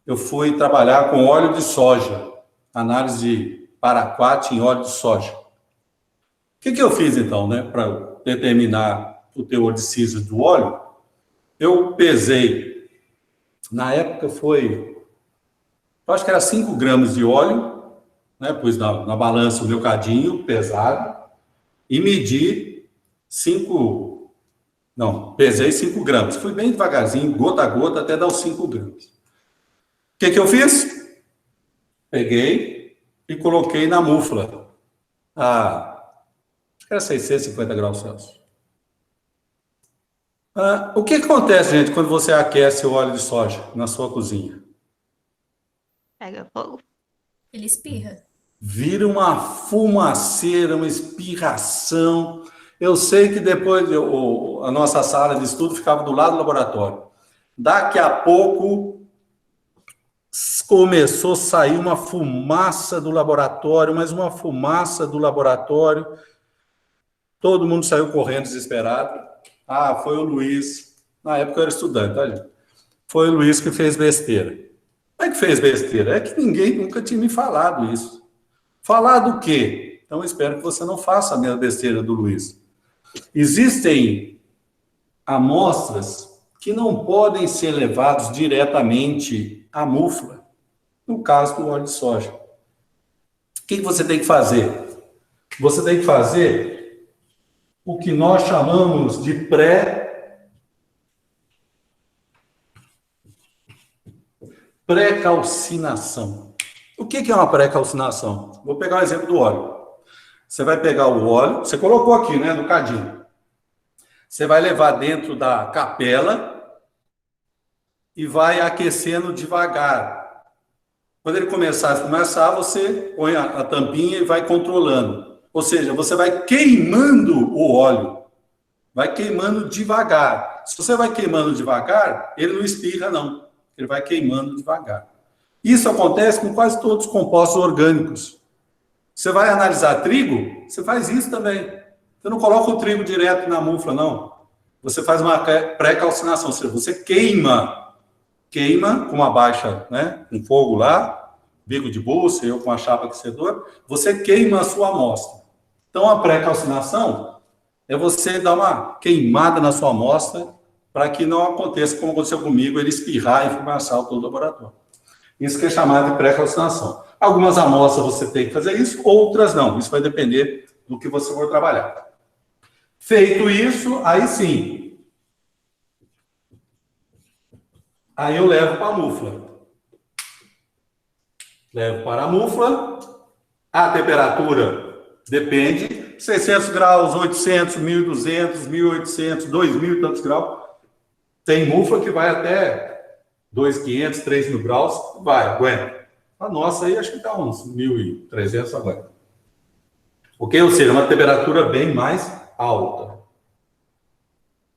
eu fui trabalhar com óleo de soja, análise de paraquat em óleo de soja. O que eu fiz, então, né, para determinar o teor de cinza do óleo? Eu pesei, na época eu acho que era 5 gramas de óleo, né, pus na balança o meu cadinho pesado, e medi pesei 5 gramas. Fui bem devagarzinho, gota a gota, até dar os 5 gramas. O que eu fiz? Peguei e coloquei na mufla. Acho que era 650 graus Celsius. O que acontece, gente, quando você aquece o óleo de soja na sua cozinha? Pega fogo. Ele espirra. Vira uma fumaceira, uma espirração. Eu sei que depois a nossa sala de estudo ficava do lado do laboratório. Daqui a pouco começou a sair uma fumaça do laboratório, mas uma fumaça do laboratório. Todo mundo saiu correndo desesperado. Foi o Luiz. Na época eu era estudante, tá, gente? Foi o Luiz que fez besteira. Como é que fez besteira? É que ninguém nunca tinha me falado isso. Falar do quê? Então, eu espero que você não faça a mesma besteira do Luiz. Existem amostras que não podem ser levadas diretamente à mufla, no caso do óleo de soja. O que você tem que fazer? Você tem que fazer o que nós chamamos de pré-calcinação. O que é uma pré-calcinação? Vou pegar o exemplo do óleo. Você vai pegar o óleo, você colocou aqui, né, no cadinho. Você vai levar dentro da capela e vai aquecendo devagar. Quando ele começar a esfumaçar, você põe a tampinha e vai controlando. Ou seja, você vai queimando o óleo. Vai queimando devagar. Se você vai queimando devagar, ele não espirra, não. Ele vai queimando devagar. Isso acontece com quase todos os compostos orgânicos. Você vai analisar trigo, você faz isso também. Você não coloca o trigo direto na mufla, não. Você faz uma pré-calcinação, ou seja, você queima com uma baixa, né, com fogo lá, bico de bolsa, eu com a chapa aquecedora, você queima a sua amostra. Então, a pré-calcinação é você dar uma queimada na sua amostra para que não aconteça como aconteceu comigo, ele espirrar e fumaçar todo o laboratório. Isso que é chamado de pré-calcinação. Algumas amostras você tem que fazer isso, outras não. Isso vai depender do que você for trabalhar. Feito isso, aí sim. Aí eu levo para a mufla. Levo para a mufla. A temperatura depende. 600 graus, 800, 1.200, 1.800, 2.000 e tantos graus. Tem mufla que vai até 2.500, 3.000 graus. Vai, aguenta. A nossa aí acho que está uns 1.300 agora. Ok? Ou seja, uma temperatura bem mais alta.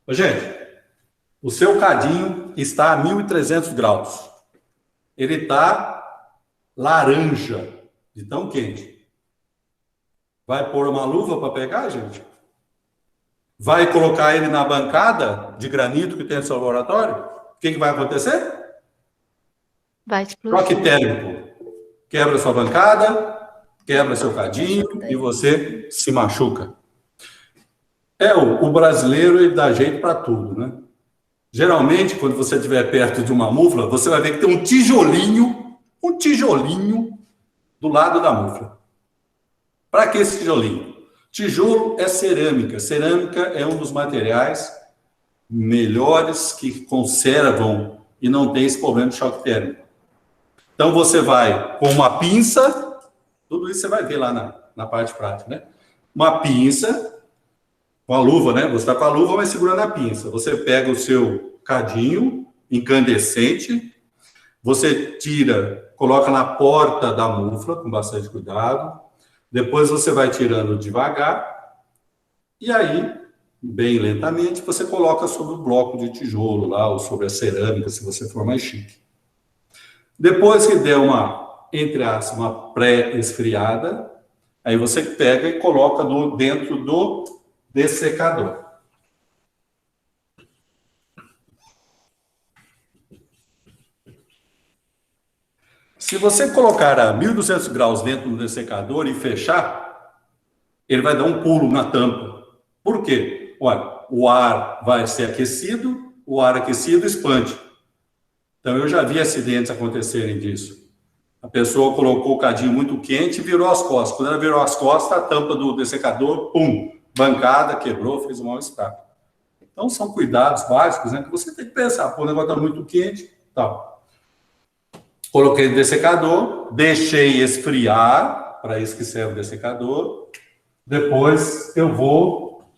Ô, gente, o seu cadinho está a 1.300 graus. Ele está laranja, de tão quente. Vai pôr uma luva para pegar, gente? Vai colocar ele na bancada de granito que tem no seu laboratório? O que vai acontecer? Vai explodir. Choque térmico. Quebra sua bancada, quebra seu cadinho e você se machuca. O brasileiro, ele dá jeito para tudo, né? Geralmente, quando você estiver perto de uma mufla, você vai ver que tem um tijolinho do lado da mufla. Para que esse tijolinho? Tijolo é cerâmica. Cerâmica é um dos materiais melhores que conservam e não tem esse problema de choque térmico. Então, você vai com uma pinça, tudo isso você vai ver lá na parte prática, né? Uma pinça, com a luva, né? Você está com a luva, vai segurando a pinça. Você pega o seu cadinho incandescente, você tira, coloca na porta da mufla, com bastante cuidado. Depois você vai tirando devagar. E aí, bem lentamente, você coloca sobre o bloco de tijolo lá, ou sobre a cerâmica, se você for mais chique. Depois que der entre aspas, uma pré-esfriada, aí você pega e coloca dentro do dessecador. Se você colocar a 1.200 graus dentro do dessecador e fechar, ele vai dar um pulo na tampa. Por quê? Olha, o ar vai ser aquecido, o ar aquecido expande. Então, eu já vi acidentes acontecerem disso. A pessoa colocou o cadinho muito quente e virou as costas. Quando ela virou as costas, a tampa do dessecador, pum, bancada, quebrou, fez um mal-estar. Então, são cuidados básicos, né, que você tem que pensar. Pô, o negócio está muito quente, tal. Coloquei no dessecador, deixei esfriar, para isso que serve o dessecador. Depois eu vou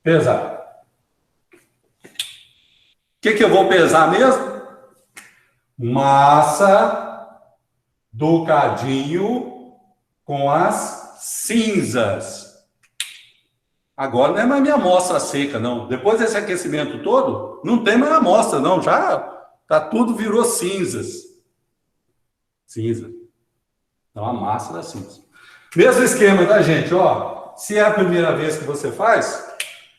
pesar. O que eu vou pesar mesmo? Massa do cadinho com as cinzas. Agora não é mais minha amostra seca, não. Depois desse aquecimento todo, não tem mais amostra, não. Já tá tudo virou cinzas. Cinza. Então, a massa da cinza. Mesmo esquema, tá, gente? Ó, se é a primeira vez que você faz,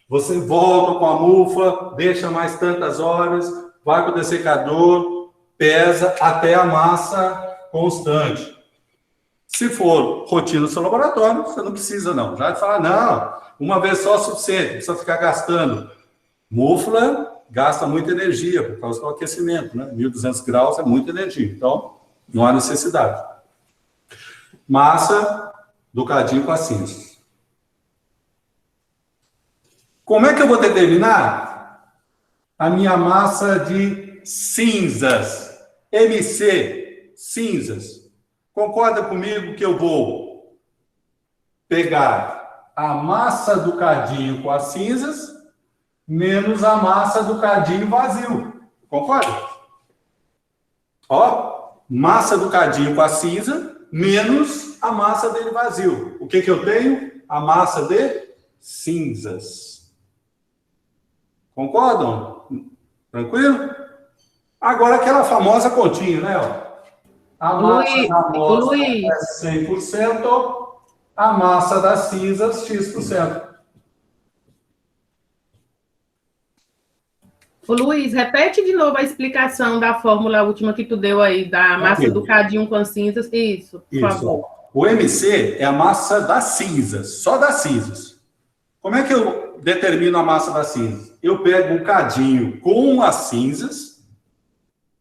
você volta com a mufa, deixa mais tantas horas, vai para o dessecador, pesa até a massa constante. Se for rotina no seu laboratório, você não precisa, não. Já fala, não, uma vez só é suficiente, não precisa ficar gastando. Mufla gasta muita energia por causa do aquecimento, né? 1.200 graus é muita energia, então não há necessidade. Massa do cadinho com a cinza. Como é que eu vou determinar a minha massa de cinzas? MC, cinzas. Concorda comigo que eu vou pegar a massa do cadinho com as cinzas menos a massa do cadinho vazio. Concorda? Ó, massa do cadinho com a cinza menos a massa dele vazio. O que eu tenho? A massa de cinzas. Concordam? Tranquilo? Agora aquela famosa continha, né? Ó. A massa da amostra é 100%, a massa das cinzas, X%. Ô, Luiz, repete de novo a explicação da fórmula última que tu deu aí, da massa do cadinho com cinzas. Isso, por favor. O MC é a massa das cinzas, só das cinzas. Como é que eu determino a massa das cinzas? Eu pego o cadinho com as cinzas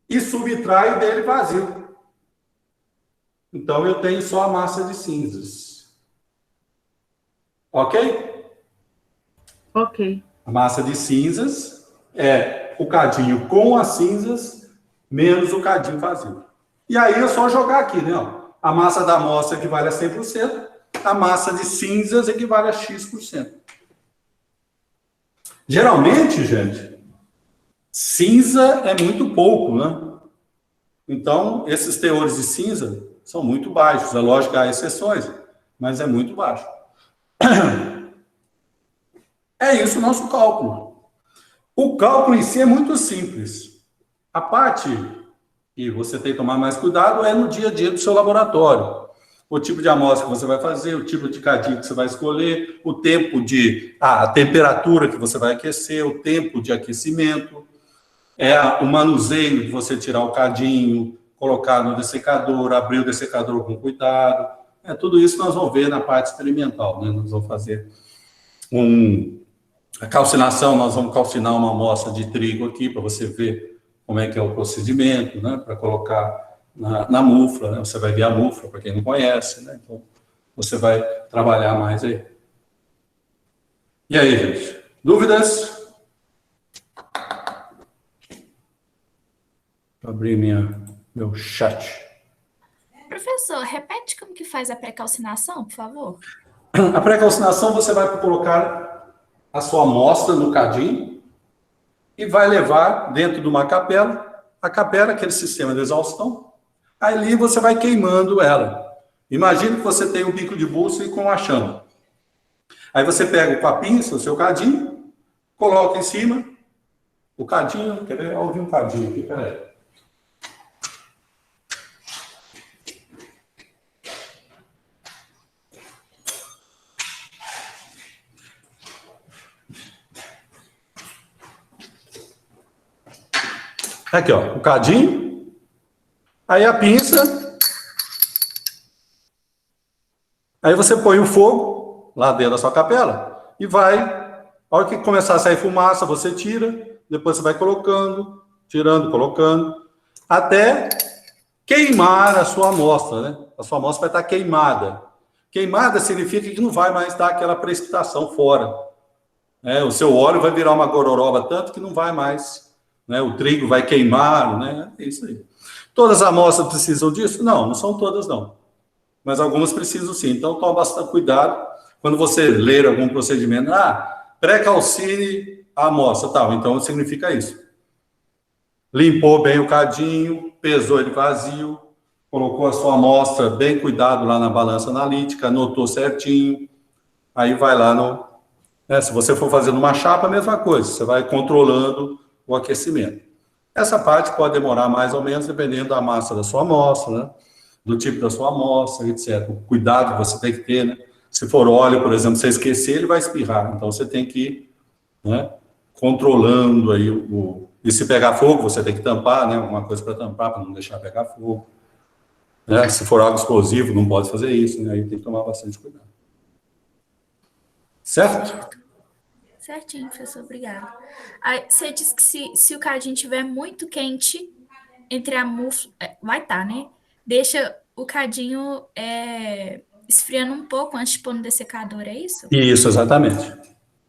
e subtraio dele vazio. Então, eu tenho só a massa de cinzas. Ok? Ok. A massa de cinzas é o cadinho com as cinzas menos o cadinho vazio. E aí é só jogar aqui, né? Ó. A massa da amostra equivale a 100%, a massa de cinzas equivale a X%. Geralmente, gente, cinza é muito pouco, né? Então, esses teores de cinza são muito baixos. É lógico que há exceções, mas é muito baixo. É isso o nosso cálculo. O cálculo em si é muito simples. A parte que você tem que tomar mais cuidado é no dia a dia do seu laboratório. O tipo de amostra que você vai fazer, o tipo de cadinho que você vai escolher, o tempo de... a temperatura que você vai aquecer, o tempo de aquecimento, o manuseio de você tirar o cadinho, colocar no dessecador, abrir o dessecador com cuidado. Tudo isso nós vamos ver na parte experimental, né? Nós vamos fazer a calcinação, nós vamos calcinar uma amostra de trigo aqui, para você ver como é que é o procedimento, né? Para colocar na mufla, né? Você vai ver a mufla, para quem não conhece, né? Então, você vai trabalhar mais aí. E aí, gente? Dúvidas? Vou abrir meu chat. Professor, repete como que faz a pré-calcinação, por favor. A pré-calcinação, você vai colocar a sua amostra no cadinho e vai levar dentro de uma capela. A capela é aquele sistema de exaustão. Ali você vai queimando ela. Imagine que você tem um bico de bússola com a chama. Aí você pega com a pinça o seu cadinho, coloca em cima o cadinho. Quer ver? Eu ouvi um cadinho aqui, peraí. Aqui, ó, o cadinho, aí a pinça, aí você põe o fogo lá dentro da sua capela e vai, a hora que começar a sair fumaça, você tira, depois você vai colocando, tirando, colocando, até queimar a sua amostra, né? A sua amostra vai estar queimada. Queimada significa que não vai mais dar aquela precipitação fora. O seu óleo vai virar uma gororoba tanto que não vai mais. Né? O trigo vai queimar, né? É isso aí. Todas as amostras precisam disso? Não, não são todas, não. Mas algumas precisam sim. Então, toma bastante cuidado quando você ler algum procedimento. Pré-calcine a amostra, tal. Então, significa isso. Limpou bem o cadinho, pesou ele vazio, colocou a sua amostra bem cuidado lá na balança analítica, anotou certinho. Aí vai lá no... se você for fazendo uma chapa, a mesma coisa. Você vai controlando o aquecimento. Essa parte pode demorar mais ou menos, dependendo da massa da sua amostra, né? Do tipo da sua amostra, etc. O cuidado que você tem que ter, né? Se for óleo, por exemplo, você esquecer, ele vai espirrar. Então, você tem que ir, né, controlando aí E se pegar fogo, você tem que tampar, né? Alguma coisa para tampar, para não deixar pegar fogo. Né? Se for algo explosivo, não pode fazer isso, né? Aí tem que tomar bastante cuidado. Certo? Certinho, professor, obrigada. Aí, você disse que se o cadinho estiver muito quente, entre a mufla... Vai estar, né? Deixa o cadinho esfriando um pouco antes de pôr no dessecador, é isso? Isso, exatamente.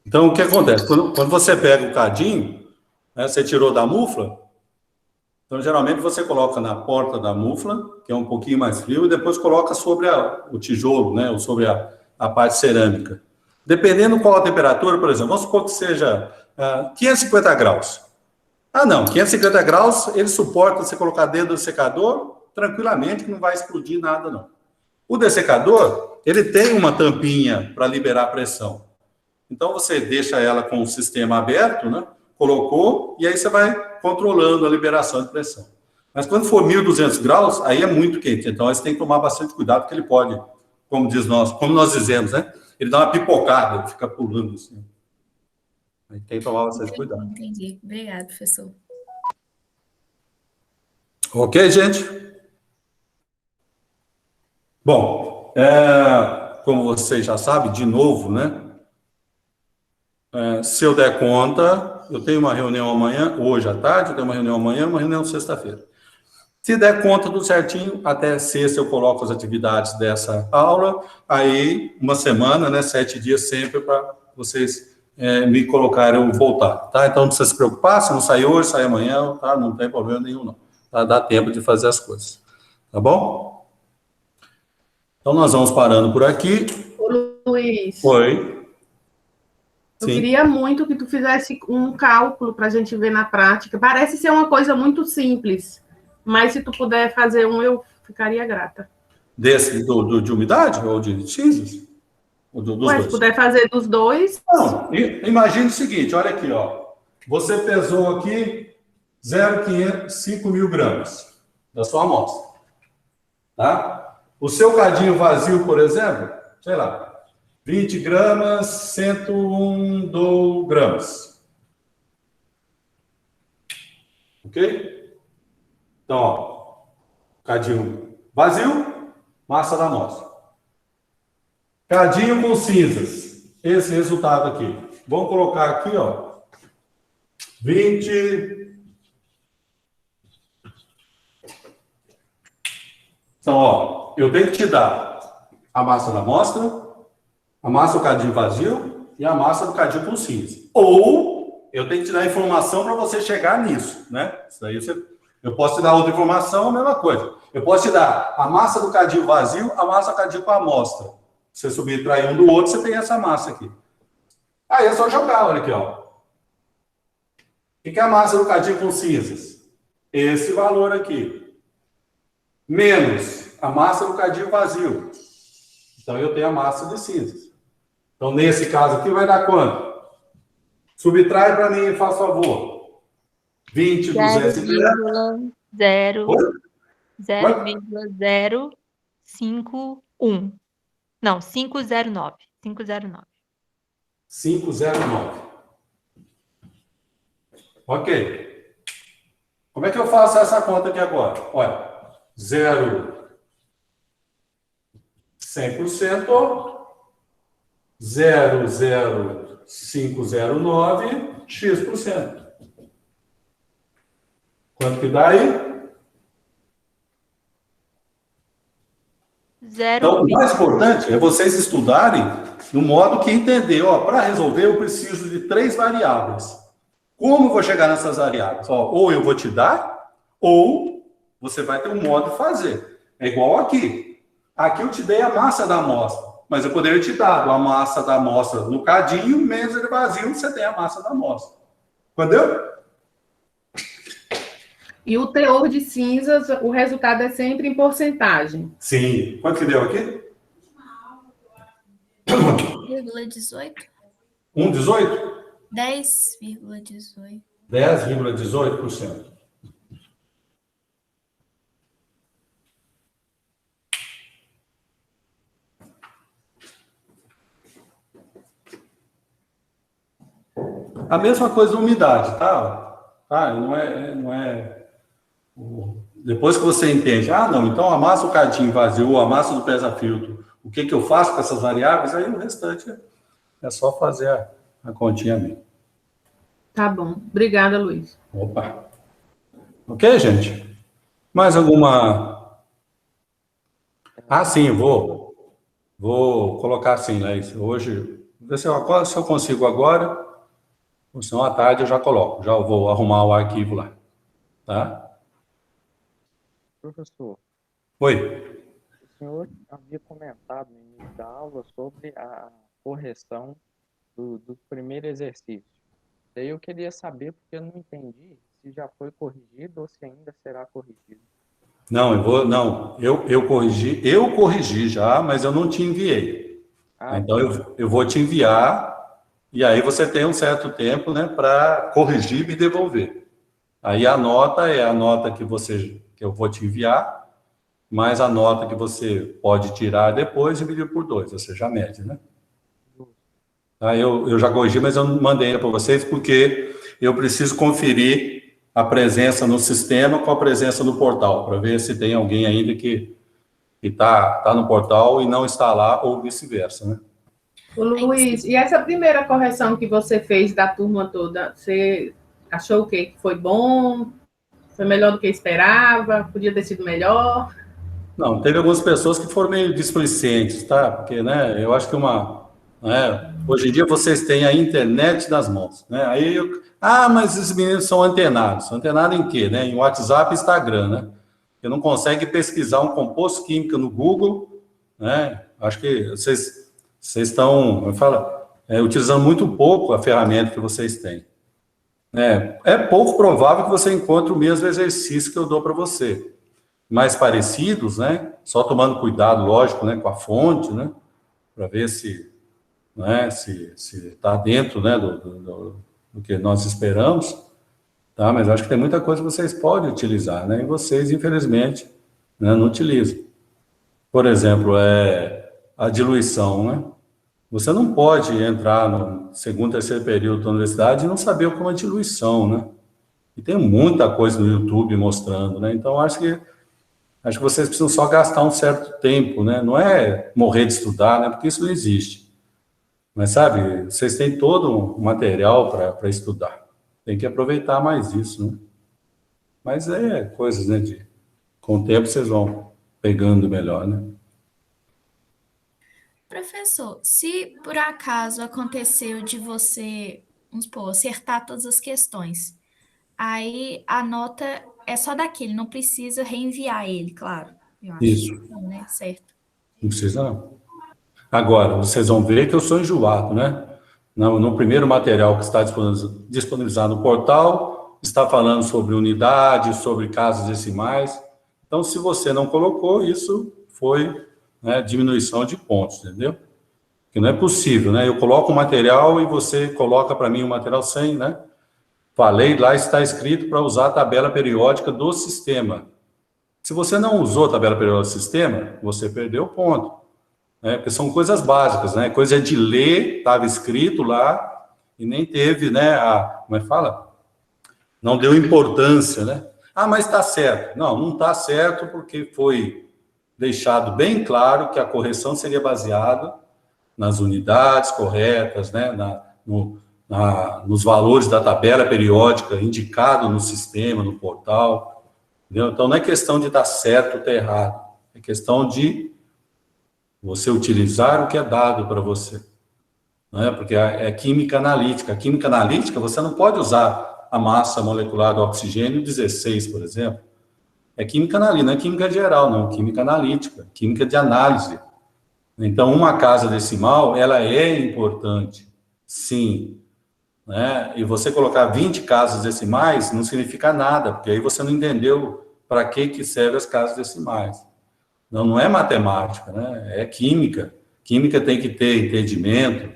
Então, o que acontece? Quando você pega o cadinho, né, você tirou da mufla, então, geralmente, você coloca na porta da mufla, que é um pouquinho mais frio, e depois coloca sobre o tijolo, né? Ou sobre a parte cerâmica. Dependendo qual a temperatura, por exemplo, vamos supor que seja 550 graus. Não, 550 graus, ele suporta você colocar dentro do secador tranquilamente, que não vai explodir nada, não. O dessecador, ele tem uma tampinha para liberar pressão. Então, você deixa ela com o sistema aberto, né? Colocou, e aí você vai controlando a liberação de pressão. Mas quando for 1.200 graus, aí é muito quente. Então, aí você tem que tomar bastante cuidado, porque ele pode, como nós dizemos, né? Ele dá uma pipocada, ele fica pulando assim. Aí tem que tomar bastante cuidado. Entendi. Obrigada, professor. Ok, gente? Bom, como vocês já sabem, de novo, né? Se eu der conta, eu tenho uma reunião amanhã, hoje à tarde, eu tenho uma reunião amanhã, uma reunião sexta-feira. Se der conta do certinho, até sexta eu coloco as atividades dessa aula, aí uma semana, né, 7 dias sempre para vocês me colocarem eu voltar, tá? Então não precisa se preocupar, se não sair hoje, sai amanhã, tá? Não tem problema nenhum, não. Tá? Dá tempo de fazer as coisas, tá bom? Então nós vamos parando por aqui. Ô, Luiz. Oi. Eu queria muito que tu fizesse um cálculo para a gente ver na prática. Parece ser uma coisa muito simples, mas se tu puder fazer eu ficaria grata. Desse, de umidade ou de cinzas? Ou dos dois? Se puder fazer dos dois. Não, imagine o seguinte, olha aqui, ó. Você pesou aqui 5.000 gramas da sua amostra. Tá? O seu cadinho vazio, por exemplo, sei lá, 20 gramas, 101 gramas. Ok? Então, ó, cadinho vazio, massa da amostra. Cadinho com cinzas. Esse resultado aqui. Vamos colocar aqui, ó, 20... Então, ó, eu tenho que te dar a massa da amostra, a massa do cadinho vazio e a massa do cadinho com cinza. Ou eu tenho que te dar informação para você chegar nisso, né? Isso daí eu posso te dar outra informação, a mesma coisa. Eu posso te dar a massa do cadinho vazio, a massa do cadinho com a amostra. Você subtrair um do outro, você tem essa massa aqui. Aí é só jogar, olha aqui, ó. O que é a massa do cadinho com cinzas? Esse valor aqui. Menos a massa do cadinho vazio. Então, eu tenho a massa de cinzas. Então, nesse caso aqui, vai dar quanto? Subtrai para mim, faz favor. 20, 230. 0,051. Não, 509. 509. 509. Ok. Como é que eu faço essa conta aqui agora? Olha, 100%, 0,0509, x%. Quanto que dá aí? Então, o mais importante é vocês estudarem no modo que entender. Para resolver, eu preciso de 3 variáveis. Como eu vou chegar nessas variáveis? Ou eu vou te dar, ou você vai ter um modo de fazer. É igual aqui. Aqui eu te dei a massa da amostra, mas eu poderia te dar a massa da amostra no cadinho, menos ele vazio, você tem a massa da amostra. Entendeu? E o teor de cinzas, o resultado é sempre em porcentagem. Sim. Quanto que deu aqui? 10,18. 1,18? 10,18. 10,18%. A mesma coisa da umidade, tá? Não é. Depois que você entende, não, então amassa o cadinho vazio, amassa do pesa-filtro, o que eu faço com essas variáveis, aí o restante é só fazer a continha mesmo. Tá bom. Obrigada, Luiz. Opa. Ok, gente? Mais alguma? Sim, vou colocar assim, né? Hoje, ver se eu consigo agora, ou senão à tarde eu já coloco, já vou arrumar o arquivo lá, tá? Professor. Oi. O senhor havia comentado no início da aula sobre a correção do primeiro exercício. Daí eu queria saber, porque eu não entendi, se já foi corrigido ou se ainda será corrigido. Não, eu corrigi já, mas eu não te enviei. Então eu vou te enviar, e aí você tem um certo tempo, né, para corrigir e me devolver. Aí a nota é a nota que eu vou te enviar, mais a nota que você pode tirar depois e dividir por 2, ou seja, a média, né? Eu já corrigi, mas eu não mandei para vocês porque eu preciso conferir a presença no sistema com a presença no portal, para ver se tem alguém ainda que está no portal e não está lá, ou vice-versa, né? Ô, Luiz, e essa primeira correção que você fez da turma toda, você achou o quê? Que foi bom? Foi melhor do que esperava? Podia ter sido melhor? Não, teve algumas pessoas que foram meio displicentes, tá? Porque, né, eu acho que hoje em dia vocês têm a internet nas mãos, né? Aí, mas esses meninos são antenados. Antenados em quê, né? Em WhatsApp e Instagram, né? Porque não consegue pesquisar um composto químico no Google, né? Acho que vocês estão, utilizando muito pouco a ferramenta que vocês têm. É pouco provável que você encontre o mesmo exercício que eu dou para você. Mais parecidos, né? Só tomando cuidado, lógico, né, com a fonte, né? Para ver se está dentro, né, do que nós esperamos, tá? Mas acho que tem muita coisa que vocês podem utilizar, né? E vocês, infelizmente, né, não utilizam. Por exemplo, a diluição, né? Você não pode entrar no segundo, terceiro período da universidade e não saber o que é uma diluição, né? E tem muita coisa no YouTube mostrando, né? Então, acho que vocês precisam só gastar um certo tempo, né? Não é morrer de estudar, né? Porque isso não existe. Mas, sabe, vocês têm todo um material para estudar. Tem que aproveitar mais isso, né? Mas coisas, né? Com o tempo vocês vão pegando melhor, né? Professor, se por acaso aconteceu de você, vamos supor, acertar todas as questões, aí a nota é só daquele, não precisa reenviar ele, claro. Eu acho. Isso. Não, né? Certo. Não precisa, não. Agora, vocês vão ver que eu sou enjoado, né? No primeiro material que está disponibilizado no portal, está falando sobre unidade, sobre casos decimais. Então, se você não colocou, isso foi, né, diminuição de pontos, entendeu? Que não é possível, né? Eu coloco um material e você coloca para mim um material sem, né? Falei, lá está escrito para usar a tabela periódica do sistema. Se você não usou a tabela periódica do sistema, você perdeu o ponto. Né? Porque são coisas básicas, né? Coisa de ler, estava escrito lá, e nem teve, né? Como é que fala? Não deu importância, né? Mas está certo. Não está certo porque foi deixado bem claro que a correção seria baseada nas unidades corretas, né? Nos valores da tabela periódica indicado no sistema, no portal, entendeu? Então, não é questão de estar certo ou estar errado, é questão de Você utilizar o que é dado para você. Né? Porque é química analítica. A química analítica, você não pode usar a massa molecular do oxigênio 16, por exemplo. É química analítica, não é química geral, não. Química analítica, química de análise. Então, uma casa decimal, ela é importante, sim. Né? E você colocar 20 casas decimais não significa nada, porque aí você não entendeu para que servem as casas decimais. Não é matemática, né? É química. Química tem que ter entendimento.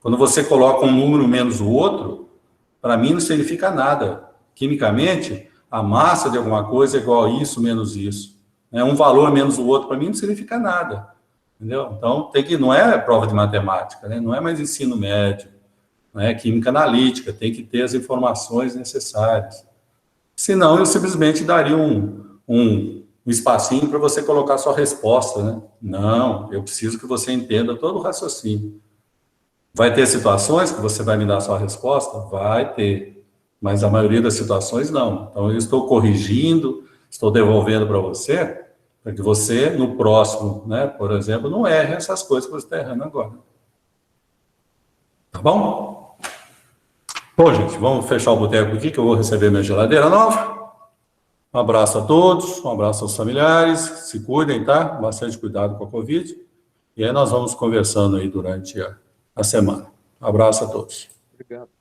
Quando você coloca um número menos o outro, para mim não significa nada. Quimicamente, a massa de alguma coisa é igual a isso menos isso. Um valor menos o outro, para mim, não significa nada. Entendeu? Então, não é prova de matemática, né? Não é mais ensino médio, não é química analítica, tem que ter as informações necessárias. Senão, eu simplesmente daria um espacinho para você colocar sua resposta, né? Não, eu preciso que você entenda todo o raciocínio. Vai ter situações que você vai me dar sua resposta? Vai ter, mas a maioria das situações não. Então, eu estou corrigindo, estou devolvendo para você, para que você, no próximo, né, por exemplo, não erre essas coisas que você está errando agora. Tá bom? Bom, gente, vamos fechar o boteco aqui, que eu vou receber minha geladeira nova. Um abraço a todos, um abraço aos familiares, se cuidem, tá? Bastante cuidado com a Covid. E aí nós vamos conversando aí durante a semana. Um abraço a todos. Obrigado.